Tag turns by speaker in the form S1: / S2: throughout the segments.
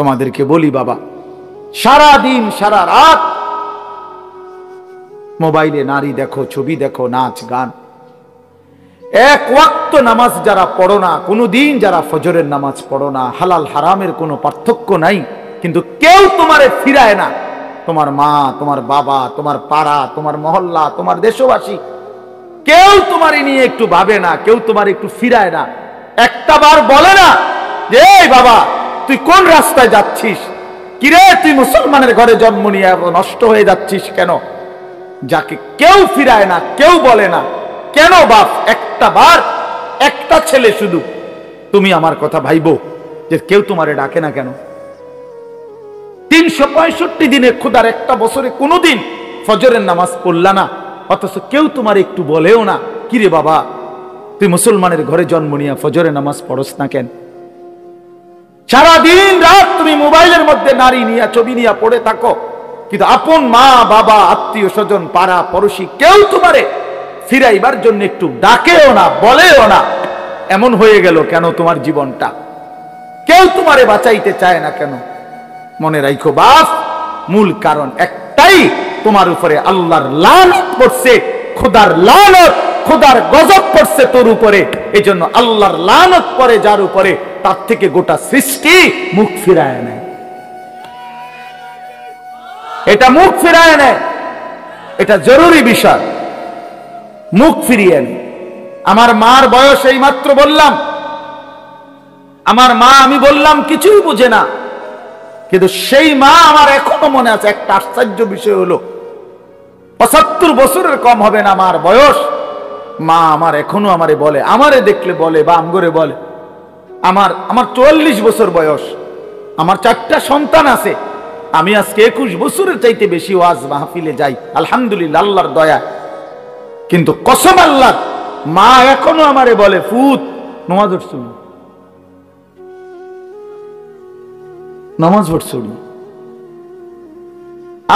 S1: তোমাদেরকে বলি বাবা, সারা দিন সারা রাত মোবাইলে নারী দেখো, ছবি দেখো, নাচ গান। এক ওয়াক্ত নামাজ যারা পড়ো না, কোনোদিন যারা ফজরের নামাজ পড়ো না, হালাল হারামের কোনো পার্থক্য নাই, কিন্তু কেউ তোমারে ফিরায় না। তোমার মা, তোমার বাবা, তোমার পাড়া, তোমার মহল্লা, তোমার দেশবাসী, কেউ তোমার নিয়ে একটু ভাবে না, কেউ তোমার একটু ফিরায় না। একটা বার বলে না যে এই বাবা তুই কোন রাস্তায় যাচ্ছিস, কিরে তুই মুসলমানের ঘরে জন্ম নিয়ে নষ্ট হয়ে যাচ্ছিস কেন? যাকে কেউ ফিরায় না, কেউ বলে না। কেন বাপ? একটা বার, একটা ছেলে শুধু তুমি আমার কথা ভাইবো যে কেউ তোমারে ডাকে না কেন? 365 দিনে খোদার একটা বছরে কোনোদিন ফজরের নামাজ পড়লা না, অথচ কেউ তোমার একটু বলেও না কিরে বাবা তুই মুসলমানের ঘরে জন্ম নিয়ে ফজরের নামাজ পড়স না কেন? সারাদিন রাত তুমি মোবাইলের মধ্যে নারী নিয়ে, ছবি নিয়ে পড়ে থাকো, কিন্তু আপন মা বাবা, আত্মীয় স্বজন, পাড়া পড়োশি কেউ তোমারে ফিরাইবার জন্য একটু ডাকেও না, বলেও না। এমন হয়ে গেল কেন তোমার জীবনটা? কেউ তোমারে বাঁচাইতে চায় না কেন? মনে রাখো বাপ, মূল কারণ একটাই, তোমার উপরে আল্লাহর লানত পড়ছে, খোদার লানত, খোদার গজব পড়ছে তোর উপরে। এই জন্য আল্লাহর লানত পড়ে যার উপরে, তার থেকে গোটা সৃষ্টি মুখ ফিরায় নেয়। এটা মুখ ফিরায় নেয়, এটা জরুরি বিষয়। মুখ ফিরিয়ে নেয়। আমার মার বয়স এই মাত্র বললাম, আমার মা, আমি বললাম কিছুই বুঝে না, কিন্তু সেই মা আমার এখনো মনে আছে। একটা আশ্চর্য বিষয় হলো 75 বছরের কম হবে না আমার বয়স। মা আমার এখনো আমারে বলে, আমারে দেখলে বলে বা আমগরে বলে, আমার 44 বছর বয়স, আমার 4টা সন্তান আছে, আমি আজকে 21 বছরের চাইতে বেশি ওয়াজ মাহফিলে যাই, আলহামদুলিল্লাহ আল্লাহর দয়া। কিন্তু কসম আল্লাহ, মা এখনো আমারে বলে ফুত নামাজ পড়ছো, নামাজ পড়ছো।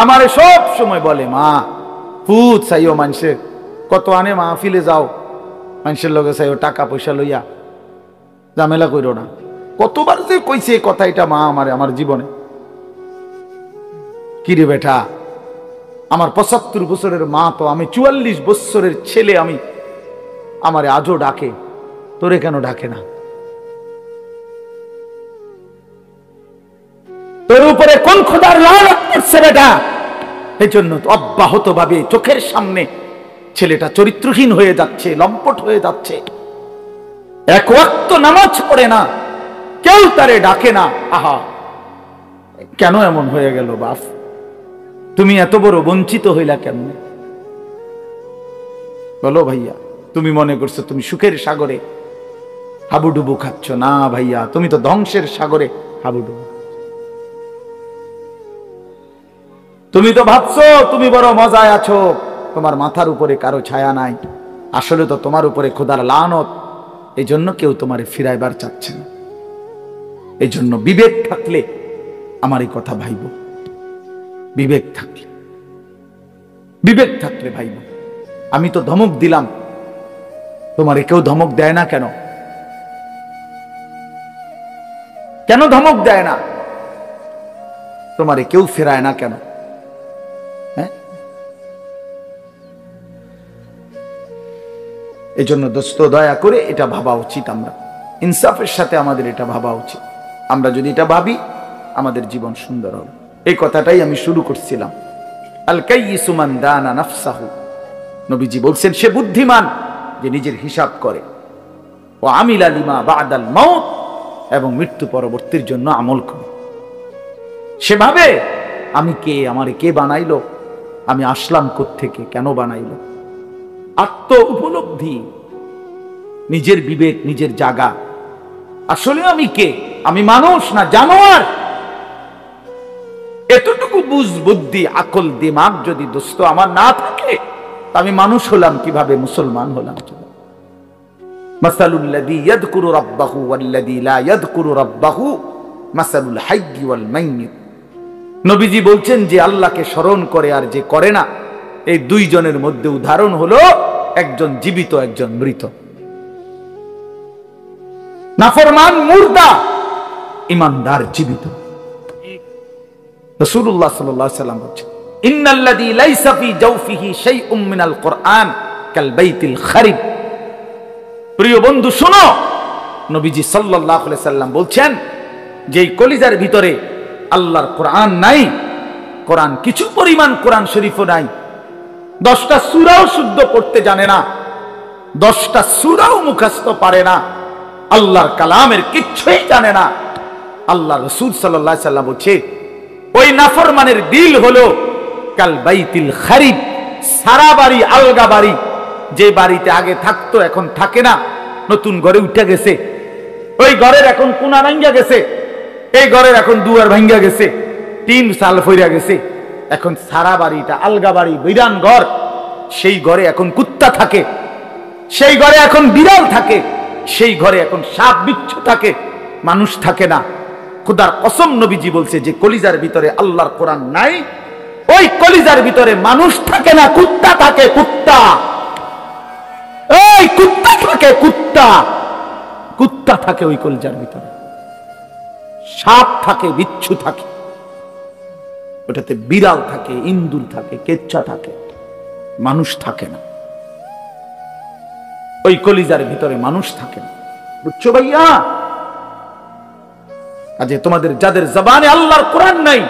S1: আমারে সব সময় বলে মা ফুত চাইও, মানুষের কত আনে মাহফিলে যাও, মানুষের লগে চাইও টাকা পয়সা লইয়া, ঝামেলা কইরো না। কতবার যে কইছে এই কথা এটা মা আমারে, আমার জীবনে। কিরে বেটা, আমার 75 বছরের মা তো, আমি 44 বছরের ছেলে, আমি আমারে আজও ডাকে, তোরে কেন ডাকে না? তোর উপরে কোন খোদার লানত পড়ছে বেটা? এই জন্য অব্যাহত ভাবে চোখের সামনে ছেলেটা চরিত্রহীন হয়ে যাচ্ছে, লম্পট হয়ে যাচ্ছে, এক ওয়াক্ত নামাজ পড়ে না, কেউ তারে ডাকে না। আহা, কেন এমন হয়ে গেল বাপ? তুমি এত বড় বঞ্চিত হইলা কেমনে বলো ভাইয়া? তুমি মনে করছো তুমি সুখের সাগরে হাবুডুবু খাচ্ছ? না ভাইয়া, তুমি তো ধ্বংসের সাগরে হাবুডুবু। তুমি তো ভাবছো তুমি বড় মজায় আছো, তোমার মাথার উপরে কারো ছায়া নাই। আসলে তো তোমার উপরে খোদার লানত, এই জন্য কেউ তোমারে ফিরাইবার চাচ্ছে না। এই জন্য বিবেক থাকলে আমার এই কথা ভাইব, বিবেক থাকলে, বিবেক থাকলে ভাইব। আমি তো ধমক দিলাম, তোমারে কেউ ধমক দেয় না কেন? কেন ধমক দেয় না? তোমারে কেউ ফেরায় না কেন? এই জন্য দোস্ত, দয়া করে এটা ভাবা উচিত, আমরা ইনসাফের সাথে আমাদের এটা ভাবা উচিত। আমরা যদি এটা ভাবি, আমাদের জীবন সুন্দর হবে। এই কথাটাই আমি শুরু করছিলাম। আল কাইয়িসু মান দানা নাফসাহু, নবীজি বলছেন সে বুদ্ধিমান যে নিজের হিসাব করে, ও আমিলা লিমা বাদাল মাউত, এবং মৃত্যু পরবর্তীর জন্য আমল করে। সেভাবে আমি কে, আমারে কে বানাইলো, আমি আসলাম কোত্থেকে, কেন বানাইলো, আত্ম উপলব্ধি, নিজের বিবেক, নিজের জাগা। আসলে আমি কে? আমি মানুষ না জানোয়ার? এতটুকু বুঝ, বুদ্ধি, আকল, দিমাগ যদি দোস্ত আমার না থাকে, আমি মানুষ হলাম কিভাবে, মুসলমান হলাম কিভাবে? মাসালুল লাযী ইয়াযকুরু রাব্বাহু ওয়াল্লাযী লা ইয়াযকুরু রাব্বাহু মাসালুল হাইয়্যি ওয়াল মাইয়িত। নবীজি বলছেন যে আল্লাহকে স্মরণ করে আর যে করে না, এই দুইজনের মধ্যে উদাহরণ হলো একজন জীবিত, একজন মৃত। নাফরমান মুর্দা, ইমানদার জীবিত। রাসূলুল্লাহ সাল্লাল্লাহু আলাইহি ওয়াসাল্লাম বলেছেন, ইন্নাল্লাযী লাইসা ফী জাওফিহি শাইউম মিনাল কুরআন কাল বাইতিল খারিব। প্রিয় বন্ধু শোনো, নবীজি সাল্লাল্লাহু আলাইহি ওয়াসাল্লাম বলছেন, যেই কলিজার ভিতরে আল্লাহর কোরআন নাই, কোরআন কিছু পরিমাণ কোরআন শরীফও নাই, 10টা সূরাও শুদ্ধ পড়তে জানে না, 10টা সূরাও মুখস্থ পারে না, আল্লাহর কালামের কিচ্ছুই জানে না, আল্লাহ রাসূল সাল্লাল্লাহু আলাইহি ওয়াসাল্লাম বলছে ওই নাফরমানের দিল হলো কাল বাইতিল খারিব, সারা বাড়ি আলগা বাড়ি, যে বাড়িতে আগে থাকতো এখন থাকে না, নতুন ঘরে উঠে গেছে, ওই ঘরের এখন কোনা ভাঙ্গা গেছে, এই ঘরের এখন দুয়ার ভাঙ্গা গেছে, টিন সাল ফইরা গেছে, এখন সারা বাড়িটা আলগা বাড়ি, বিরান ঘর, সেই ঘরে এখন কুত্তা থাকে, সেই ঘরে এখন বিড়াল থাকে, সেই ঘরে এখন সাপ বিচ্ছু থাকে, মানুষ থাকে না। খোদার কসম নবীজি বলছে যে কলিজার ভিতরে আল্লাহর কোরআন নাই, ওই কলিজার ভিতরে মানুষ থাকে না, কুত্তা থাকে, কুত্তা, এই কুত্তা থাকে, কুত্তা, কুত্তা থাকে ওই কলিজার ভিতরে, সাপ থাকে, বিচ্ছু থাকে, ওটাতে বিড়াল থাকে, ইন্দুর থাকে, কেচ্ছা থাকে, মানুষ থাকে না, ওই কলিজার ভিতরে মানুষ থাকে না। বুঝছো ভাইয়া? আজকে তোমাদের যাদের জবানে আল্লাহর কোরআন নাই,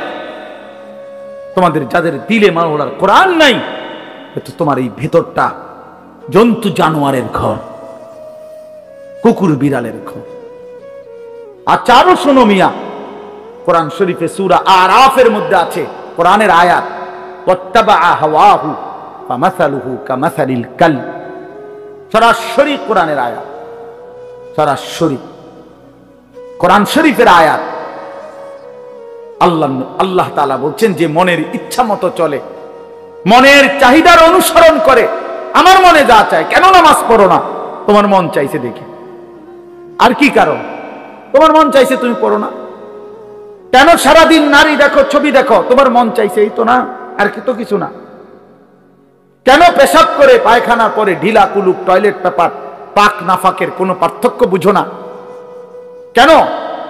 S1: তোমাদের যাদের দিলে মাওলার কোরআন নাই, তো তোমার এই ভেতরটা জন্তু জানোয়ারের ঘর, কুকুর বিড়ালের ঘর। আর চারো শোনো মিয়া, কোরআন শরীফে সূরা আরাফের মধ্যে আছে কোরআনের আয়াত, ওয়াত্তাবা হাওয়াহু ফামাসালুহু কামাসালিল কালব। সরাসরি কোরআনের আয়াত, সরাসরি কোরআন শরীফের আয়াত। আল্লাহ তাআলা বলছেন যে মনের ইচ্ছা মতো চলে, মনের চাহিদার অনুসরণ করে, আমার মনে যা চায়, কেন নামাজ পড়ো না? তোমার মন চাইছে দেখে। আর কি কারণ? তোমার মন চাইছে তুমি পড়ো না। কেন সারাদিন নারী দেখো, ছবি দেখো? তোমার মন চাইছে, এই তো না, আর কি তো কিছু না। কেন পেশাব করে পায়খানা করে ঢিলা কুলুক টয়লেট পেপার পাক নাফাকের কোনো পার্থক্য বুঝো না? কেন?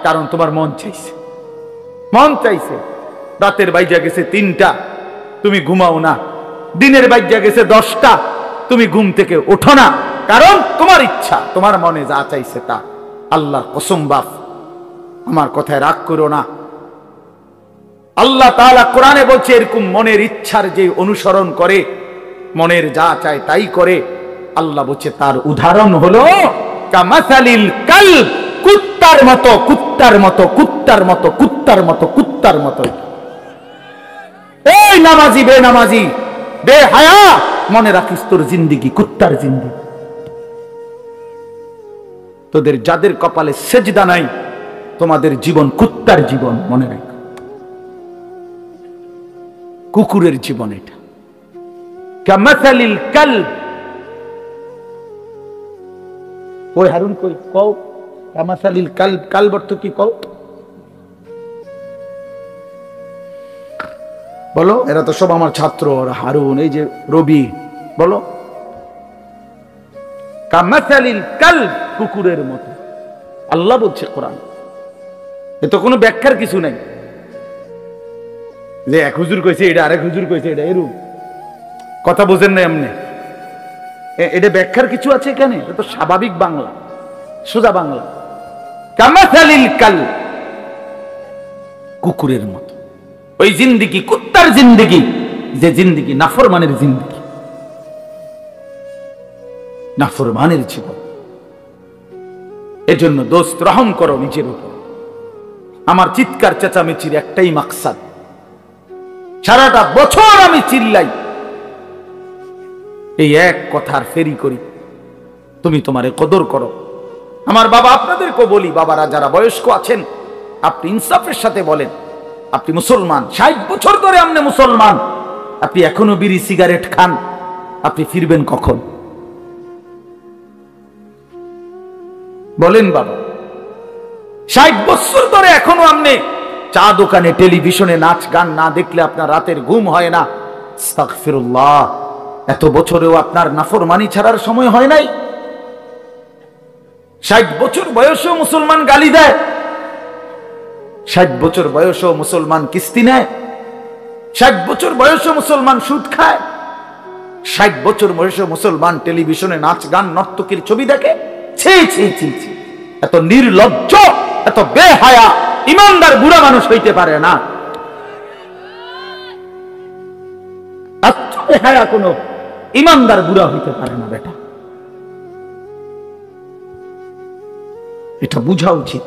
S1: কারণ তোমার মন চাইছে, মন চাইছে। রাতের বাইজা গেছে 3টা, তুমি ঘুমাও না, দিনের বাইজা গেছে 10টা, তুমি ঘুম থেকে ওঠো না, কারণ তোমার ইচ্ছা, তোমার মনে যা চাইছে তা। আল্লাহর কসম বাপ, আমার কথায় রাগ করো না। আল্লাহ তাআলা কোরআনে বলছে এরকম মনের ইচ্ছার যে অনুসরণ করে, মনের যা চায় তাই করে, আল্লাহ বলছে তার উদাহরণ হলো কামাসালিল কালব, কুত্তার মতো, কুত্তার মতো, কুত্তার মতো, কুত্তার মতো, কুত্তার মতো। এই নামাজি বেনামাজি বেহায়া, মনে রাখিস তোর জিন্দেগি কুত্তার জিন্দেগি। তোদের যাদের কপালে সেজদা নাই, তোমাদের জীবন কুত্তার জীবন, মনে রাখ, কুকুরের জীবন এটা। কামাসালিল কালব। ওই হারুন কই কও কামাসালিল কালব, কালব অর্থ কি কও? বলো, এরা তো সব আমার ছাত্র, হারুন, এই যে রবি, বলো। কামাসালিল কালব, কুকুরের মতো আল্লাহ বলছে কোরআন। এ তো কোনো ব্যাখ্যার কিছু নাই যে এক হুজুর কইছে এটা, আরেক হুজুর কইছে এটা, এরকম কথা বোঝেন না এমনি। এটা ব্যাখ্যার কিছু আছে এখানে? এটা তো স্বাভাবিক বাংলা, সোজা বাংলা। কামাসালিল কালব, কুকুরের মতো। ওই জিন্দেগি কুত্তার জিন্দেগি, যে জিন্দেগি নাফরমানের জিন্দেগি, নাফরমানের জীবন। এজন্য দোস্ত রহম করো নিজের উপর। আমার চিৎকার চেঁচামেচির একটাই মাকসাদ, সারাটা বছর আমি চিল্লাই, এই এক কথার ফেরি করি, তুমি তোমারে কদর করো। আমার বাবা, আপনাদেরকে বলি, বাবারা যারা বয়স্ক আছেন, আপনি ইনসাফের সাথে বলেন, আপনি মুসলমান, 60 বছর ধরে আপনি মুসলমান, আপনি এখনো বিড়ি সিগারেট খান, আপনি ফিরবেন কখন? বলেন বাবা, 60 বছর ধরে এখনো আপনি চা দোকানে, টেলিভিশনে নাচ গান না দেখলে আপনার রাতের ঘুম হয় না। আস্তাগফিরুল্লাহ, এত বছরেও আপনার নাফরমানি ছাড়ার সময় হয় নাই? 60 বছর বয়সেও মুসলমান গালি দেয়, 60 বছর বয়সেও মুসলমান কিস্তি নেয়, 60 বছর বয়সে মুসলমান সুদ খায়, 60 বছর বয়সে মুসলমান টেলিভিশনে নাচ গান নর্তকীর ছবি দেখে। ছি ছি ছি ছি, এত নির্লজ্জ, এত বেহায়া ইমানদার বুড়া মানুষ হইতে পারে না। এত বেহায়া কোন ইমানদার বুড়া হইতে পারে না বেটা। এটা বুঝা উচিত,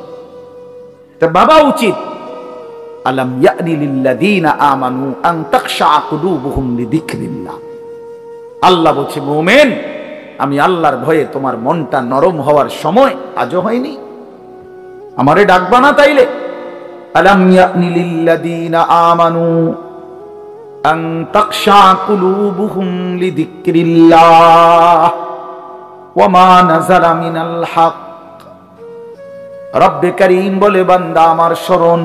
S1: এটা ভাবা উচিত। আলাম ইয়ানি লিল্লাযীনা আমানু আন তাখশা কুলুবুহুম লিযিকরিল্লাহ। আল্লাহ বলছে, মুমিন, আমি আল্লাহর ভয়ে তোমার মনটা নরম হওয়ার সময় আজও হয়নি? আমারে ডাকবা না তাইলে? আলাম ইয়ানি লিল্লাযীনা আমানু আন তাখশা কুলুবুহুম লিযিকরিল্লাহ ওয়া মা নাযালা মিনাল হক। রব্বে কারীম বলে, বান্দা আমার স্মরণ,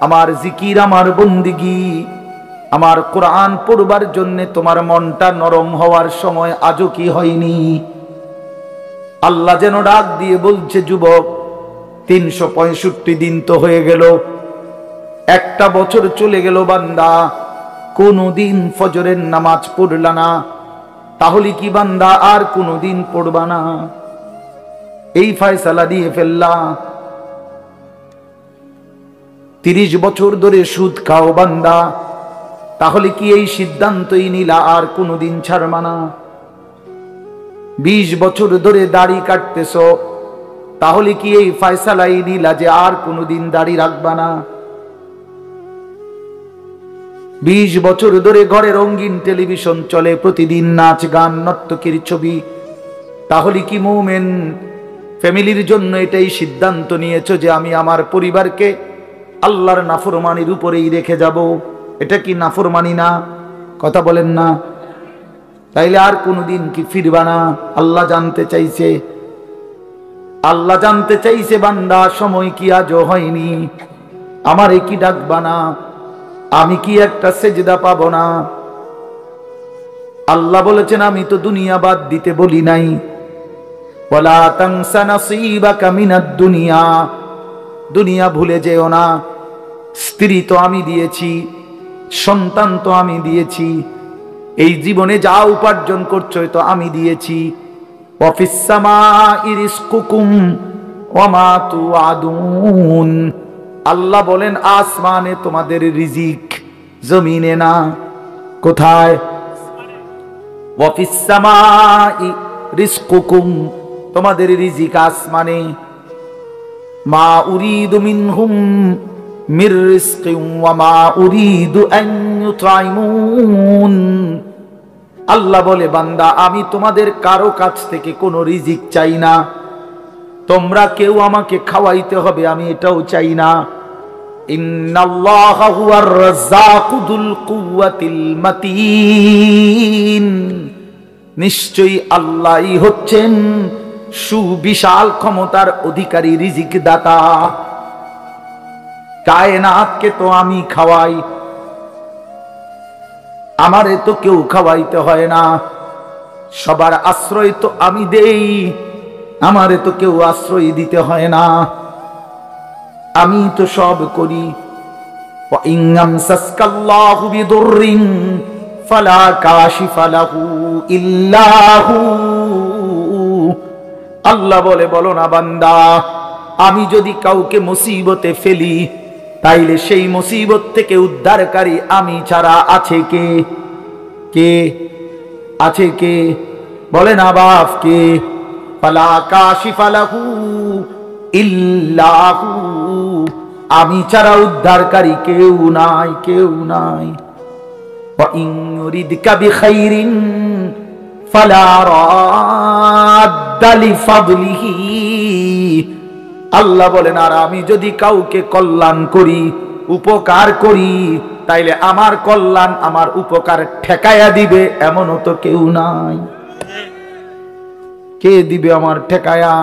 S1: আমার জিকির, আমার বন্দিগি, আমার কোরআন পড়বার জন্য তোমার মনটা নরম হওয়ার সময় আজও কি হয়নি? আল্লাহ যেন ডাক দিয়ে বলছে, যুবক, 365 দিন তো হয়ে গেল, একটা বছর চলে গেল, বান্দা কোনদিন ফজরের নামাজ পড়লা না, তাহলে কি বান্দা আর কোনদিন পড়বা না? এই ফয়সালা দিয়ে ফেললা। 30 বছর ধরে সুদ খাও বান্দা, তাহলে কি এই সিদ্ধান্তই নিলা আর কোনদিন ছাড়বা না? 20 বছর ধরে দাড়ি কাটতেছ, তাহলে কি এই ফয়সালাই নিলা যে আর কোনদিন দাড়ি রাখবা না? 20 বছর ধরে ঘরে রঙিন টেলিভিশন চলে, প্রতিদিন নাচ গান নর্তকীর ছবি, তাহলে কি মুমিন ফ্যামিলির জন্য এটাই সিদ্ধান্ত নিয়েছো যে আমি আমার পরিবারকে আল্লাহর নাফরমানির উপরেই রেখে যাব? এটা কি নাফরমানি না? কথা বলেন না? তাইলে আর কোনদিন কি ফিরবা না? আল্লাহ জানতে চাইছে, আল্লাহ জানতে চাইছে, বান্দা সময় কি আজও হয়নি? আমারে কি ডাকবা না? আমি কি একটা সেজদা পাবো না? আল্লাহ বলেছেন, আমি তো দুনিয়া বাদ দিতে বলি নাই। ওয়ালা তানসা নাসীবাকা মিনাদ দুনিয়া, দুনিয়া ভুলে যেও না। স্ত্রী তো আমি দিয়েছি, সন্তান তো আমি দিয়েছি, এই জীবনে যা উপার্জন করছো তো আমি দিয়েছি। ওয়া ফিস সামাই রিজকুকুম ওয়া মা তুআদুন। আল্লাহ বলেন, আসমানে তোমাদের রিজিক, জমিনে না। কোথায়? ওয়া ফিস সামাই রিজকুকুম, তোমাদের রিজিক আসমানে। মা উরিদু মিনহুম মির রিজকিন ওয়া মা উরিদু আন ইউতঈমুন। আল্লাহ বলে, বান্দা আমি তোমাদের কারো কাছ থেকে কোনো রিজিক চাই না, তোমরা কেউ আমাকে খাওয়াইতে হবে আমি এটাও চাই না। ইন্নাল্লাহা হুয়ার রাজ্জাকু যুল কুওয়াতিল মাতিন। নিশ্চয়ই আল্লাহই হচ্ছেন সুবিশাল ক্ষমতার অধিকারী, রিজিক দাতা। কায়নাতকে তো আমি খাওয়াই, আমারে তো কেউ খাওয়াইতে হয় না। সবার আশ্রয় তো আমি দেই, আমারে তো কেউ আশ্রয় দিতে হয় না, আমি তো সব করি। ওয়া ইন ইয়ামসাসকাল্লাহু বিদুররিন ফালা কাশিফা লাহু ইল্লা হু। আল্লাহ বলে, বলো না বান্দা, আমি যদি কাউকে মুসিবতে ফেলি, তাইলে সেই মুসিবত থেকে উদ্ধারকারী আমি ছাড়া আছে কে? কে আছে? কে বলেন আবাব? কে? ফালা কাশিফা লাহু ইল্লা হু। আমি ছাড়া উদ্ধারকারী কেউ নাই, কেউ নাই। ওয়া ইন ইউরিদকা বিখাইরিন ফালা রাদ্দা লিফাদলিহি। আল্লাহ বলেন, আর আমি যদি কাউকে কল্যাণ করি, উপকার করি, তাইলে আমার কল্যাণ, আমার উপকার ঠেকায়া দিবে এমনও তো কেউ নাই। কে দিবে আমার ঠেকায়া?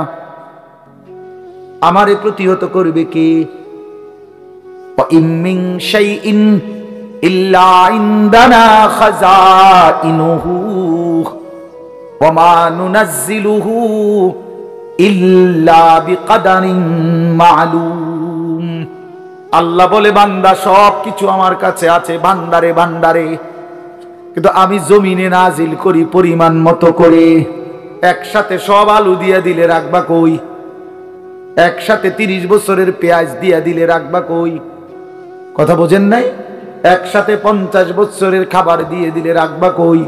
S1: আমারে প্রতিহত করবে কে? ওয়া ইন মিন শাইইন ইল্লা ইনদানা খাযাইনুহু ওয়া মা নুনাজ্জিলুহু ইল্লা বিকদারিন মা'লুম। আল্লাহ বলে বান্দা সব কিছু আমার কাছে আছে ভান্ডারে ভান্ডারে, কিন্তু আমি জমিনে নাজিল করি পরিমাণ মতো করে। একসাথে সব আলু দিয়া দিলে রাখবা কই? একসাথে 30 বছরের পেঁয়াজ দিয়া দিলে রাখবা কই? কথা বোঝেন নাই? একসাথে 50 বছরের খাবার দিয়ে দিলে রাখবা কই?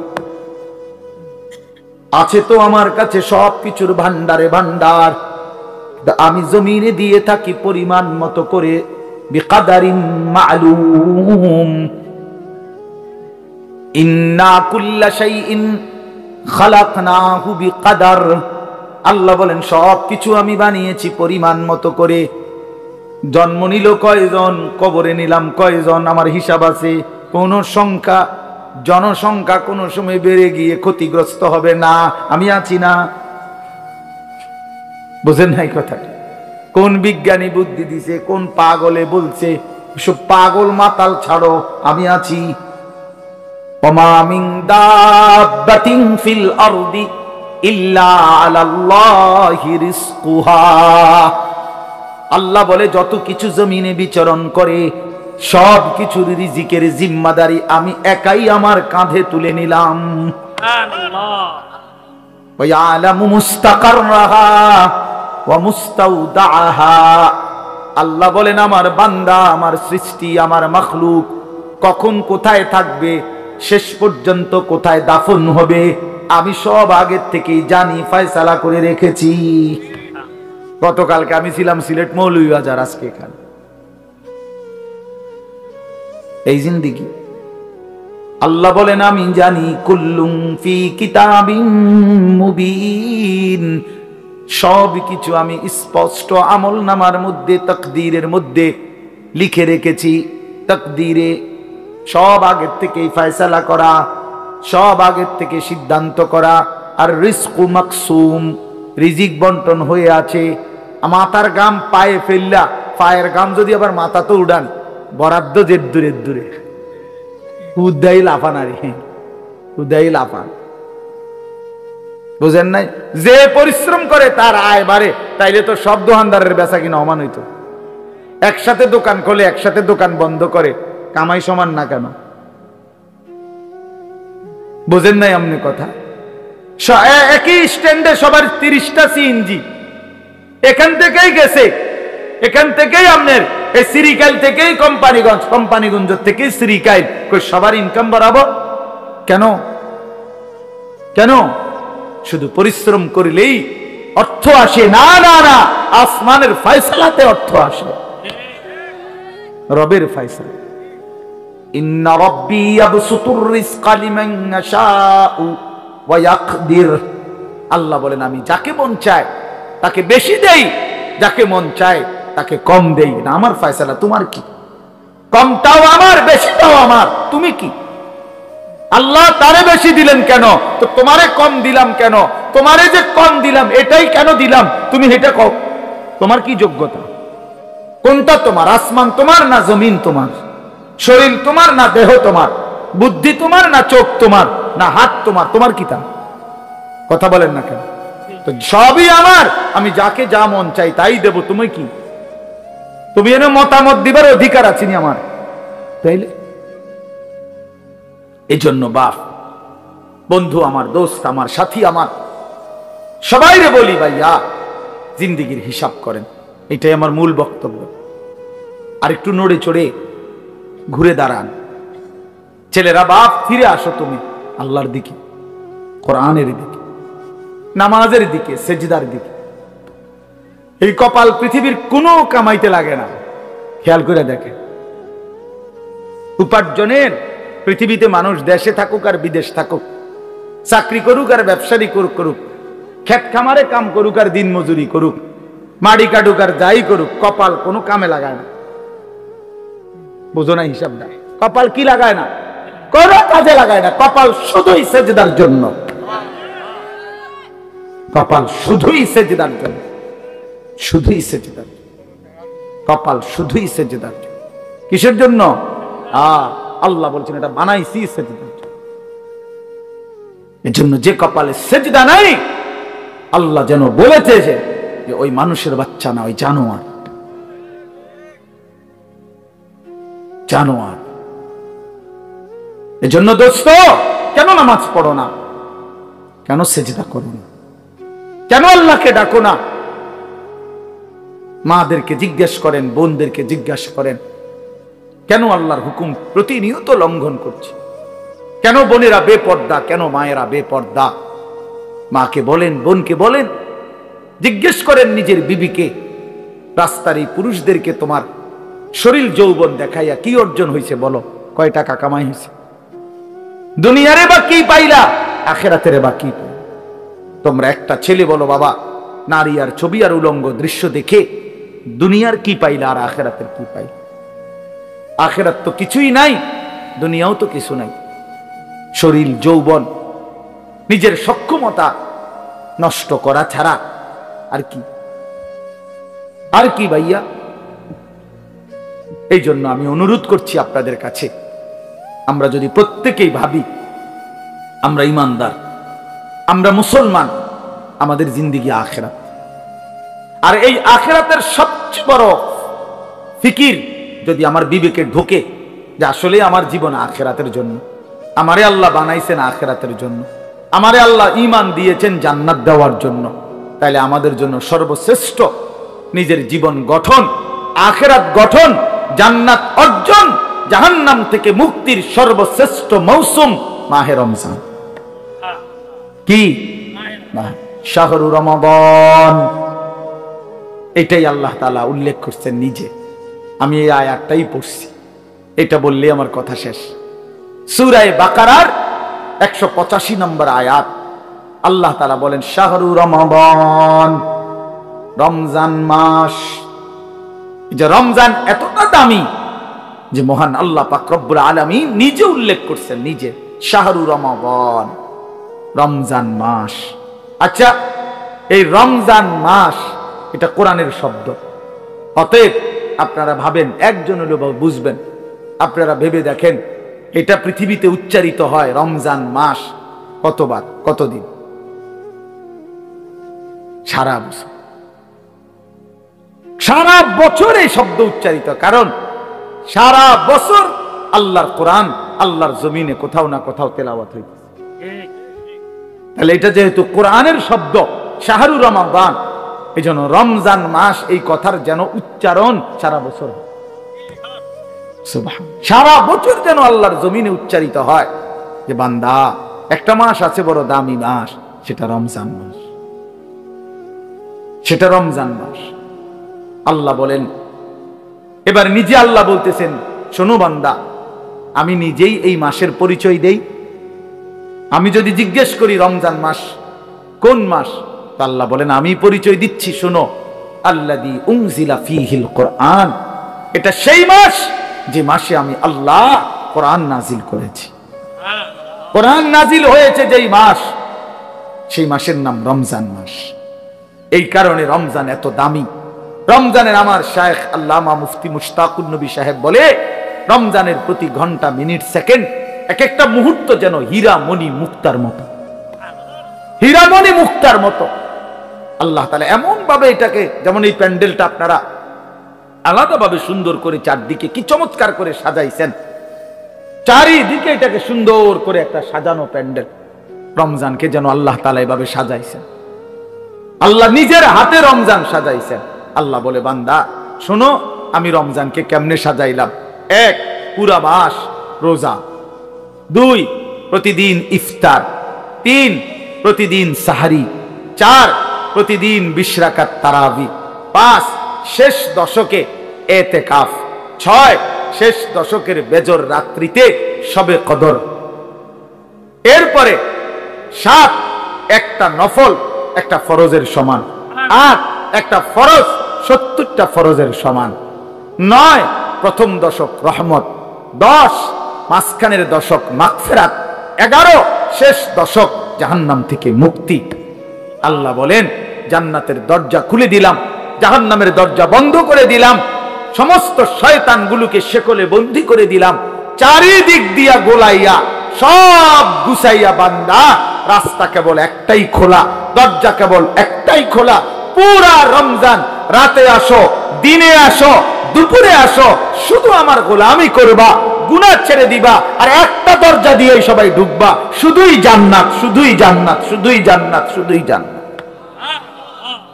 S1: আছে তো আমার কাছে সব কিছুর ভান্ডারে ভান্ডার, আমি জমিনে দিয়ে থাকি পরিমাণ মতো করে। বিকাদারিন মালুম, ইন্না কুল্লা শাইইন খালাকনাহু বিকাদার। আল্লাহ বলেন সব কিছু আমি বানিয়েছি পরিমাণ মতো করে। জন্ম নিল কয়জন, কবরে নিলাম কয়জন, আমার হিসাব আছে। কোন সংখ্যা, জনসংখ্যা কোন সময় বেড়ে গিয়ে ক্ষতিগ্রস্ত হবে না, আমি আছি না। বুঝেন নাই কথাটা? কোন বিজ্ঞানী বুদ্ধি দিছে, কোন পাগলে বলছে? সব পাগল মাতাল ছাড়ো, আমি আছি। ওমা মিন দাব্বাতিন ফিল আরদি ইল্লা আলাল্লাহি রিজকুহা। আল্লাহ বলে যত কিছু জমিনে বিচরণ করে সব কিছুর রিজিকের জিম্মাদারি আমি একাই আমার কাঁধে তুলে নিলাম। সুবহানাল্লাহ। ওয়া ইয়ালামু মুস্তাকাররাহা ওয়া মুস্তাউদাহা। আল্লাহ বলেন আমার বান্দা, আমার সৃষ্টি, আমার মাখলুক কখন কোথায় থাকবে, শেষ পর্যন্ত কোথায় দাফন হবে, আমি সব আগের থেকেই জানি, ফয়সালা করে রেখেছি। গতকালকে আমি ছিলাম সিলেট মৌলভীবাজার, আজকে এখানে। এই জিন্দেগি আল্লাহ বলেন আমি জানি। কুল্লুম ফি কিতাবিম মুবিন, সব কিছু আমি স্পষ্ট আমলনামার মধ্যে, তাকদীরের মধ্যে লিখে রেখেছি। তাকদীরে সব আগের থেকেই ফয়সালা করা, সব আগের থেকে সিদ্ধান্ত করা। আর রিজকু মাকসুম, রিজিক বন্টন হয়ে আছে। মাথার গাম পায়ে ফেললা, পায়ের গাম যদি আবার মাথা তো উড়ান, বরাদ্দ যে দূরে দূরে, উদাই লাফান। আর উদাই লাফান, বুঝেন নাই? যে পরিশ্রম করে তার আয় বাড়ে, তাইলে তো সব দোকানদারের বেচা কিনা সমান হইতো। একসাথে দোকান খোলে, একসাথে দোকান বন্ধ করে, কামাই সমান না কেন? বুঝেন নাই আমনি কথা? একই স্ট্যান্ডে সবার 30টা সিএনজি, এখান থেকেই গেছে, এখান থেকেই আপনার এই সিরিকাইল থেকেই কোম্পানিগঞ্জ, কোম্পানিগঞ্জ থেকেই সিরিকাইল, সবার ইনকাম বাড়াবো কেন? কেন? শুধু পরিশ্রম করলেই অর্থ আসে? না না না, আসমানের ফয়সালাতে অর্থ আসে, রবের ফয়সালা। ইন্না রাব্বি ইয়াবসুতুর রিজকা লিমান ইয়াশাউ ওয়া ইয়াকদির। আল্লাহ বলেন আমি যাকে মন চায় তাকে বেশি দেই, যাকে মন চায় তাকে কম দেই না। আমার ফয়সালা, তোমার কি? কমটাও আমার, বেশিটাও আমার, তুমি কি? আল্লাহ তারে বেশি দিলেন কেন, তো তোমারে কম দিলাম কেন? তোমারে যে কম দিলাম এটাই কেন দিলাম, তুমি এটা কও। তোমার কি যোগ্যতা? কোনটা তোমার? আসমান তোমার না জমিন তোমার? শরীর তোমার না দেহ তোমার? বুদ্ধি তোমার না চোখ তোমার না হাত তোমার? তোমার কি তা? কথা বলেন না কেন? তো সবই আমার, আমি যাকে যা মন চাই তাই দেব। তুমি কি? তুমি এনে মতামত দিবার অধিকার আছে নি আমার? তাইলে এই জন্য বাপ, বন্ধু আমার, দোস্ত আমার, সাথী আমার, সবাইরে বলি ভাইয়া জিন্দেগির হিসাব করেন। এটাই আমার মূল বক্তব্য। আর একটু নড়ে চড়ে ঘুরে দাঁড়ান। ছেলেরা, বাপ ফিরে আসো তুমি আল্লাহর দিকে, কোরআনের দিকে, নামাজের দিকে, সেজদার দিকে। এই কপাল পৃথিবীর কোনো কামাইতে লাগে না। খেয়াল করে দেখেন, উপার্জনের পৃথিবীতে মানুষ দেশে থাকুক আর বিদেশ থাকুক, চাকরি করুক আর ব্যবসায়ী করুক, ক্ষেত খামারে কাম করুক আর দিন মজুরি করুক, মাড়ি কাটুক আর যাই করুক, কপাল কোনো কামে লাগায় না। বুঝো না হিসাবটা? কপাল কি লাগায় না? কোনো কাজে লাগায় না। কপাল শুধুই সেজদার জন্য, কপাল শুধুই সেজদার জন্য, শুধুই সেজদার, কপাল শুধুই সেজদার জন্য। কিসের জন্য? আল্লাহ বলছেন এটা বানাইছি সেজদার জন্য। এর জন্য যে কপালে সেজদা নাই, আল্লাহ যেন বলেছে যে ওই মানুষের বাচ্চা না, ওই জানোয়ার। জানোয়ার। এজন্য দোস্ত, কেন নামাজ পড়ো না? কেন সেজদা করো না? কেন আল্লাহকে ডাকো না? মাদেরকে জিজ্ঞেস করেন, বোনদেরকে জিজ্ঞাসা করেন, কেন আল্লাহর হুকুম প্রতিনিয়ত লঙ্ঘন করছে? কেন বোনেরা বেপর্দা? কেন মায়েরা বেপর্দা? মাকে বলেন, বোনকে বলেন, জিজ্ঞেস করেন নিজের বিবিকে, রাস্তার এই পুরুষদেরকে তোমার শরীর যৌবন দেখাইয়া কি অর্জন হয়েছে বলো? কয় টাকা কামাই হয়েছে? দুনিয়ারে বা কি পাইলা? আখিরাতের বা কি পাইলা? তোমরা একটা ছেলে বলো, বাবা, নারী আর ছবি আর উলঙ্গ দৃশ্য দেখে দুনিয়ার কি পাইলা আর আখিরাতের কি পাইলা? আখিরাত তো কিছুই নাই, দুনিয়াও তো কিছু নাই। শরীর যৌবন, নিজের সক্ষমতা নষ্ট করা ছাড়া আর কি? আর কি ভাইয়া? এই জন্য আমি অনুরোধ করছি আপনাদের কাছে, আমরা যদি প্রত্যেকেই ভাবি আমরা ইমানদার, আমরা মুসলমান, আমাদের জিন্দেগি আখিরাত, আর এই আখিরাতের সবচেয়ে বড় ফিকির যদি আমার বিবেকে ঢোকে যে আসলে আমার জীবন আখিরাতের জন্য, আমারে আল্লাহ বানাইছেন আখিরাতের জন্য, আমারে আল্লাহ ঈমান দিয়েছেন জান্নাত দেওয়ার জন্য, তাহলে আমাদের জন্য সর্বশ্রেষ্ঠ নিজের জীবন গঠন, আখিরাত গঠন, জান্নাত অর্জন, জাহান্নাম থেকে মুক্তির সর্বশ্রেষ্ঠ মৌসুম মাহে রমজান। কি? শাহরু রমাদান। এটাই আল্লাহ তাআলা উল্লেখ করছেন নিজে। আমি এই আয়াতটাই পড়ছি, এটা বললে আমার কথা শেষ। সূরা বাকারার 185 নম্বর আয়াত, আল্লাহ তাআলা বলেন শাহরু রমাদান, রমজান মাস। যে রমজান এতটা দামি যে মহান আল্লাহ পাক রব্বুল আলামিন নিজে উল্লেখ করছেন, নিজে, শাহরু রমাদান, রমজান মাস। আচ্ছা, এই রমজান মাস এটা কোরআনের শব্দ। অতএব আপনারা ভাবেন, একজন হলেও বুঝবেন, আপনারা ভেবে দেখেন এটা পৃথিবীতে উচ্চারিত হয় রমজান মাস কতবার, কতদিন? সারা বছর। সারা বছর এই শব্দ উচ্চারিত, কারণ সারা বছর আল্লাহর কোরআন আল্লাহর জমিনে কোথাও না কোথাও তেলাওয়াত হইতেছে। তাহলে এটা যেহেতু কোরআনের শব্দ, শাহরু রমাদান, এই জন্য রমজান মাস এই কথার যেন উচ্চারণ সারা বছর, সারা বছর যেন আল্লাহর জমিনে উচ্চারিত হয় যে বান্দা, একটা মাস আছে বড় দামি মাস, সেটা রমজান মাস, সেটা রমজান মাস। আল্লাহ বলেন, এবার নিজে আল্লাহ বলতেছেন, শোনো বান্দা, আমি নিজেই এই মাসের পরিচয় দেই। আমি যদি জিজ্ঞেস করি রমজান মাস কোন মাস, তা আল্লাহ বলেন আমি পরিচয় দিচ্ছি, শোনো, আল্লাযী উনজিলা ফীহিল কোরআন, এটা সেই মাস যে মাসে আমি আল্লাহ কোরআন নাজিল করেছি। কোরআন নাজিল হয়েছে যেই মাস, সেই মাসের নাম রমজান মাস। এই কারণে রমজান এত দামি। রমজানের আমার শায়েখ আল্লামা মুফতি মুশতাকুন নবী সাহেব বলে, রমজানের প্রতি ঘন্টা, মিনিট, সেকেন্ড, এক একটা মুহূর্ত যেন হীরা মণি মুক্তার মতো, হীরা মণি মুক্তার মতো। আল্লাহ তাআলা এমন ভাবে এটাকে, যেমন এই প্যান্ডেলটা আপনারা আলাদাভাবে সুন্দর করে চারদিকে কি চমৎকার করে সাজাইছেন, চারিদিকে এটাকে সুন্দর করে একটা সাজানো প্যান্ডেল, রমজানকে যেন আল্লাহ তাআলা এভাবে সাজাইছেন। আল্লাহ নিজের হাতে রমজান সাজাইছেন। আল্লাহ বলে, বান্দা শোনো, আমি রমজানকে কেমনে সাজাইলাম। 1, পুরা মাস রোজা। 2, প্রতিদিন ইফতার। 3, প্রতিদিন সাহারি। 4, প্রতিদিন 20 রাকাত তারাবি। 5, শেষ দশকে এতেকাফ। 6, শেষ দশকের বেজর রাত্রিতে শবে কদর। এরপরে 7, একটা নফল একটা ফরজের সমান। 8, একটা ফরজ 70টা ফরজের সমান। 9, প্রথম দশক রহমত। 10, মাঝখানের দশক মাগফিরাত। 11, শেষ দশক জাহান্নাম থেকে মুক্তি। আল্লাহ বলেন, জান্নাতের দরজা খুলে দিলাম, জাহান্নামের দরজা বন্ধ করে দিলাম, সমস্ত শয়তানগুলোকে শেকলে বন্দী করে দিলাম, চারিদিক দিয়া গোলাইয়া সব গুছাইয়া বান্দা, রাস্তা কেবল একটাই খোলা, দরজা কেবল একটাই খোলা। পুরা রমজান রাতে আসো, দিনে আসো, দুপুরে আসো, শুধু আমার গোলামি করবা, গুনাহ ছেড়ে দিবা, আর একটা দরজা দিয়ে সবাই ঢুকবা, শুধুই জান্নাত, শুধুই জান্নাত, শুধুই জান্নাত, শুধুই জান্নাত।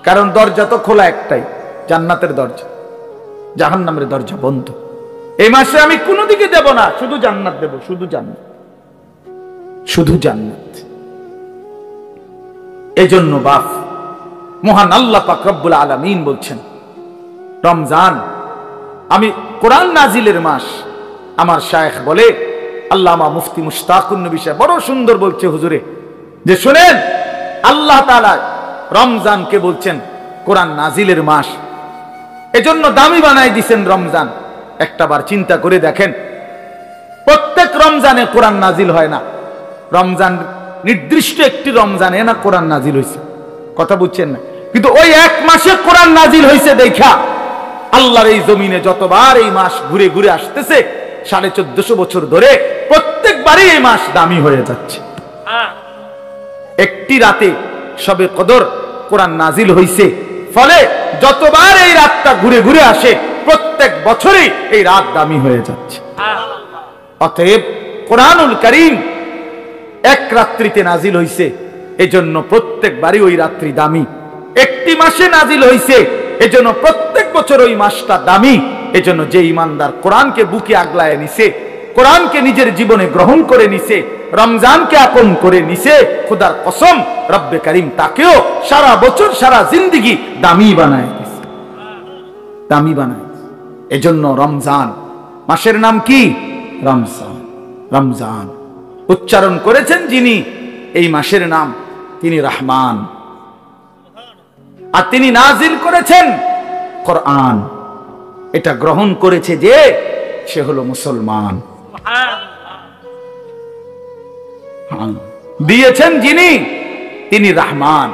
S1: কারণ দরজা তো খোলা একটাই, জান্নাতের দরজা, জাহান্নামের দরজা বন্ধ। এই মাসে আমি কোনো দিকে দেব না, শুধু জান্নাত দেব, শুধু জান্নাত, শুধু জান্নাত। এজন্য বাপ মহান আল্লাহ পাক রব্বুল আলামিন বলছেন, রমজান আমি কোরআন নাজিলের মাস। আমার শায়েখ বলে, আল্লামা মুফতি মুশতাকুন নবী সাহেব বড় সুন্দর বলছে হুজুরে, যে শুনেন আল্লাহ তাআলা রমজানকে বলছেন কোরআন নাজিলের মাস, এজন্য দামি বানাই দিয়েছেন রমজান। একটাবার চিন্তা করে দেখেন, প্রত্যেক রমজানে কোরআন নাজিল হয় না, রমজান নির্দিষ্ট একটি রমজানে না কোরআন নাজিল হয়েছে, কথা বুঝছেন না? কিন্তু ওই এক মাসে কোরআন নাজিল হয়েছে দেখা আল্লাহর এই জমিনে যতবার এই মাস ঘুরে ঘুরে আসতেছে 1450 বছর ধরে, প্রত্যেকবারই এই মাস দামি হয়ে যাচ্ছে। একটি রাতে শবে কদর কোরআন নাজিল হয়েছে, ফলে যতবার এই রাতটা ঘুরে ঘুরে আসে প্রত্যেক বছরই এই রাত দামি হয়ে যাচ্ছে। অতএব কোরআনুল কারীম এক রাত্রিতে নাজিল হইছে, এজন্য প্রত্যেকবারই ওই রাত্রি দামি। একটি মাসে নাজিল হইছে, এজন্য প্রত্যেক বছর ওই মাসটা দামি। এজন্য যে ইমানদার কোরআনকে বুকে আগলায় নিছে, কোরআনকে নিজের জীবনে গ্রহণ করে নিছে, রমজানকে আপন করে নিছে, খোদার কসম রব্বে কারীম তাকেও সারা বছর সারা জিন্দেগি দামি বানায় দিছে, দামি বানায়। এজন্য রমজান মাসের নাম কি? রমজান। রমজান উচ্চারণ করেছেন যিনি এই মাসের নাম, তিনি রহমান, আর তিনি নাজিল করেছেন কোরআন। এটা গ্রহণ করেছে যে সে হলো মুসলমান। দিয়েছেন যিনি, তিনি রহমান,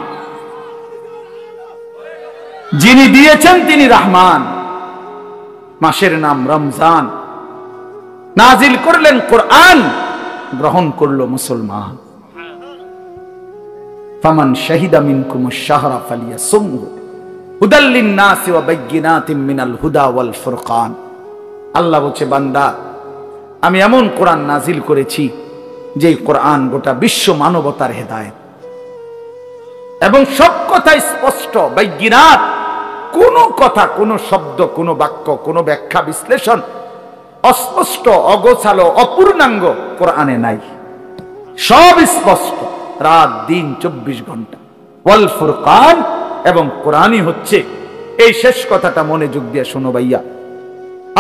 S1: যিনি দিয়েছেন তিনি রহমান। মাসের নাম রমজান, নাজিল করলেন কোরআন, গ্রহণ করলো মুসলমান। ফামান শাহিদা মিনকুমুশ শাহরা ফালিয়াসুমহু হুদাল লিন-নাসি ওয়া বাইয়িনাতিম মিনাল হুদা ওয়াল ফুরকান। আল্লাহ বলছে, বান্দা আমি এমন কোরআন নাজিল করেছি যে কোরআন গোটা বিশ্ব মানবতার হেদায়েত, এবং সব কথা স্পষ্ট, বাইয়িনাত, কোন কথা, কোন শব্দ, কোন বাক্য, কোন ব্যাখ্যা বিশ্লেষণ অস্পষ্ট, অগোছালো, অপূর্ণাঙ্গ কোরআনে নাই, সব স্পষ্ট, রাত দিন 24 ঘন্টা। ওয়াল ফুরকান, এবং কোরআনই হচ্ছে, এই শেষ কথাটা মনোযোগ দিয়ে শোনো ভাইয়া,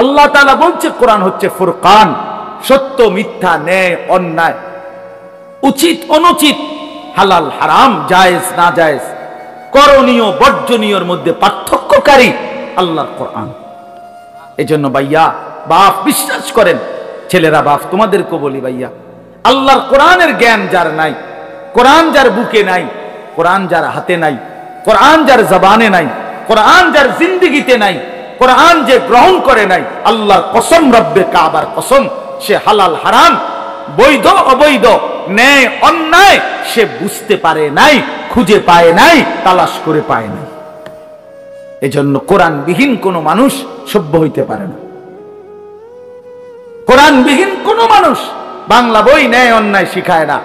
S1: আল্লাহ তাআলা বলছে কোরআন হচ্ছে ফুরকান, সত্য মিথ্যা, ন্যায় অন্যায়, উচিত অনুচিত, হালাল হারাম, জায়েজ না জায়েজ, করণীয় বর্জনীয়র মধ্যে পার্থক্যকারী আল্লাহর কোরআন। এজন্য ভাইয়া বাপ বিশ্বাস করেন, ছেলেরা বাপ তোমাদেরকে বলি ভাইয়া, আল্লাহর কোরআনের জ্ঞান যার নাই, কোরআন যার বুকে নাই, কোরআন যার হাতে নাই, কোরআন যার জবানে নাই, কোরআন যার জিন্দেগিতে নাই, কোরআন যে গ্রহণ করে নাই, আল্লাহর কসম, রব্বে কাবার কসম, সে হালাল হারাম, বৈধ অবৈধ, ন্যায় অন্যায় সে বুঝতে পারে নাই, খুঁজে পায় নাই, তালাশ করে পায় নাই। এজন্য কোরআন বিহীন কোন মানুষ সভ্য হইতে পারে না। কোরআন বিহীন কোন মানুষ বাংলা বই ন্যায় অন্যায় শিখায় না,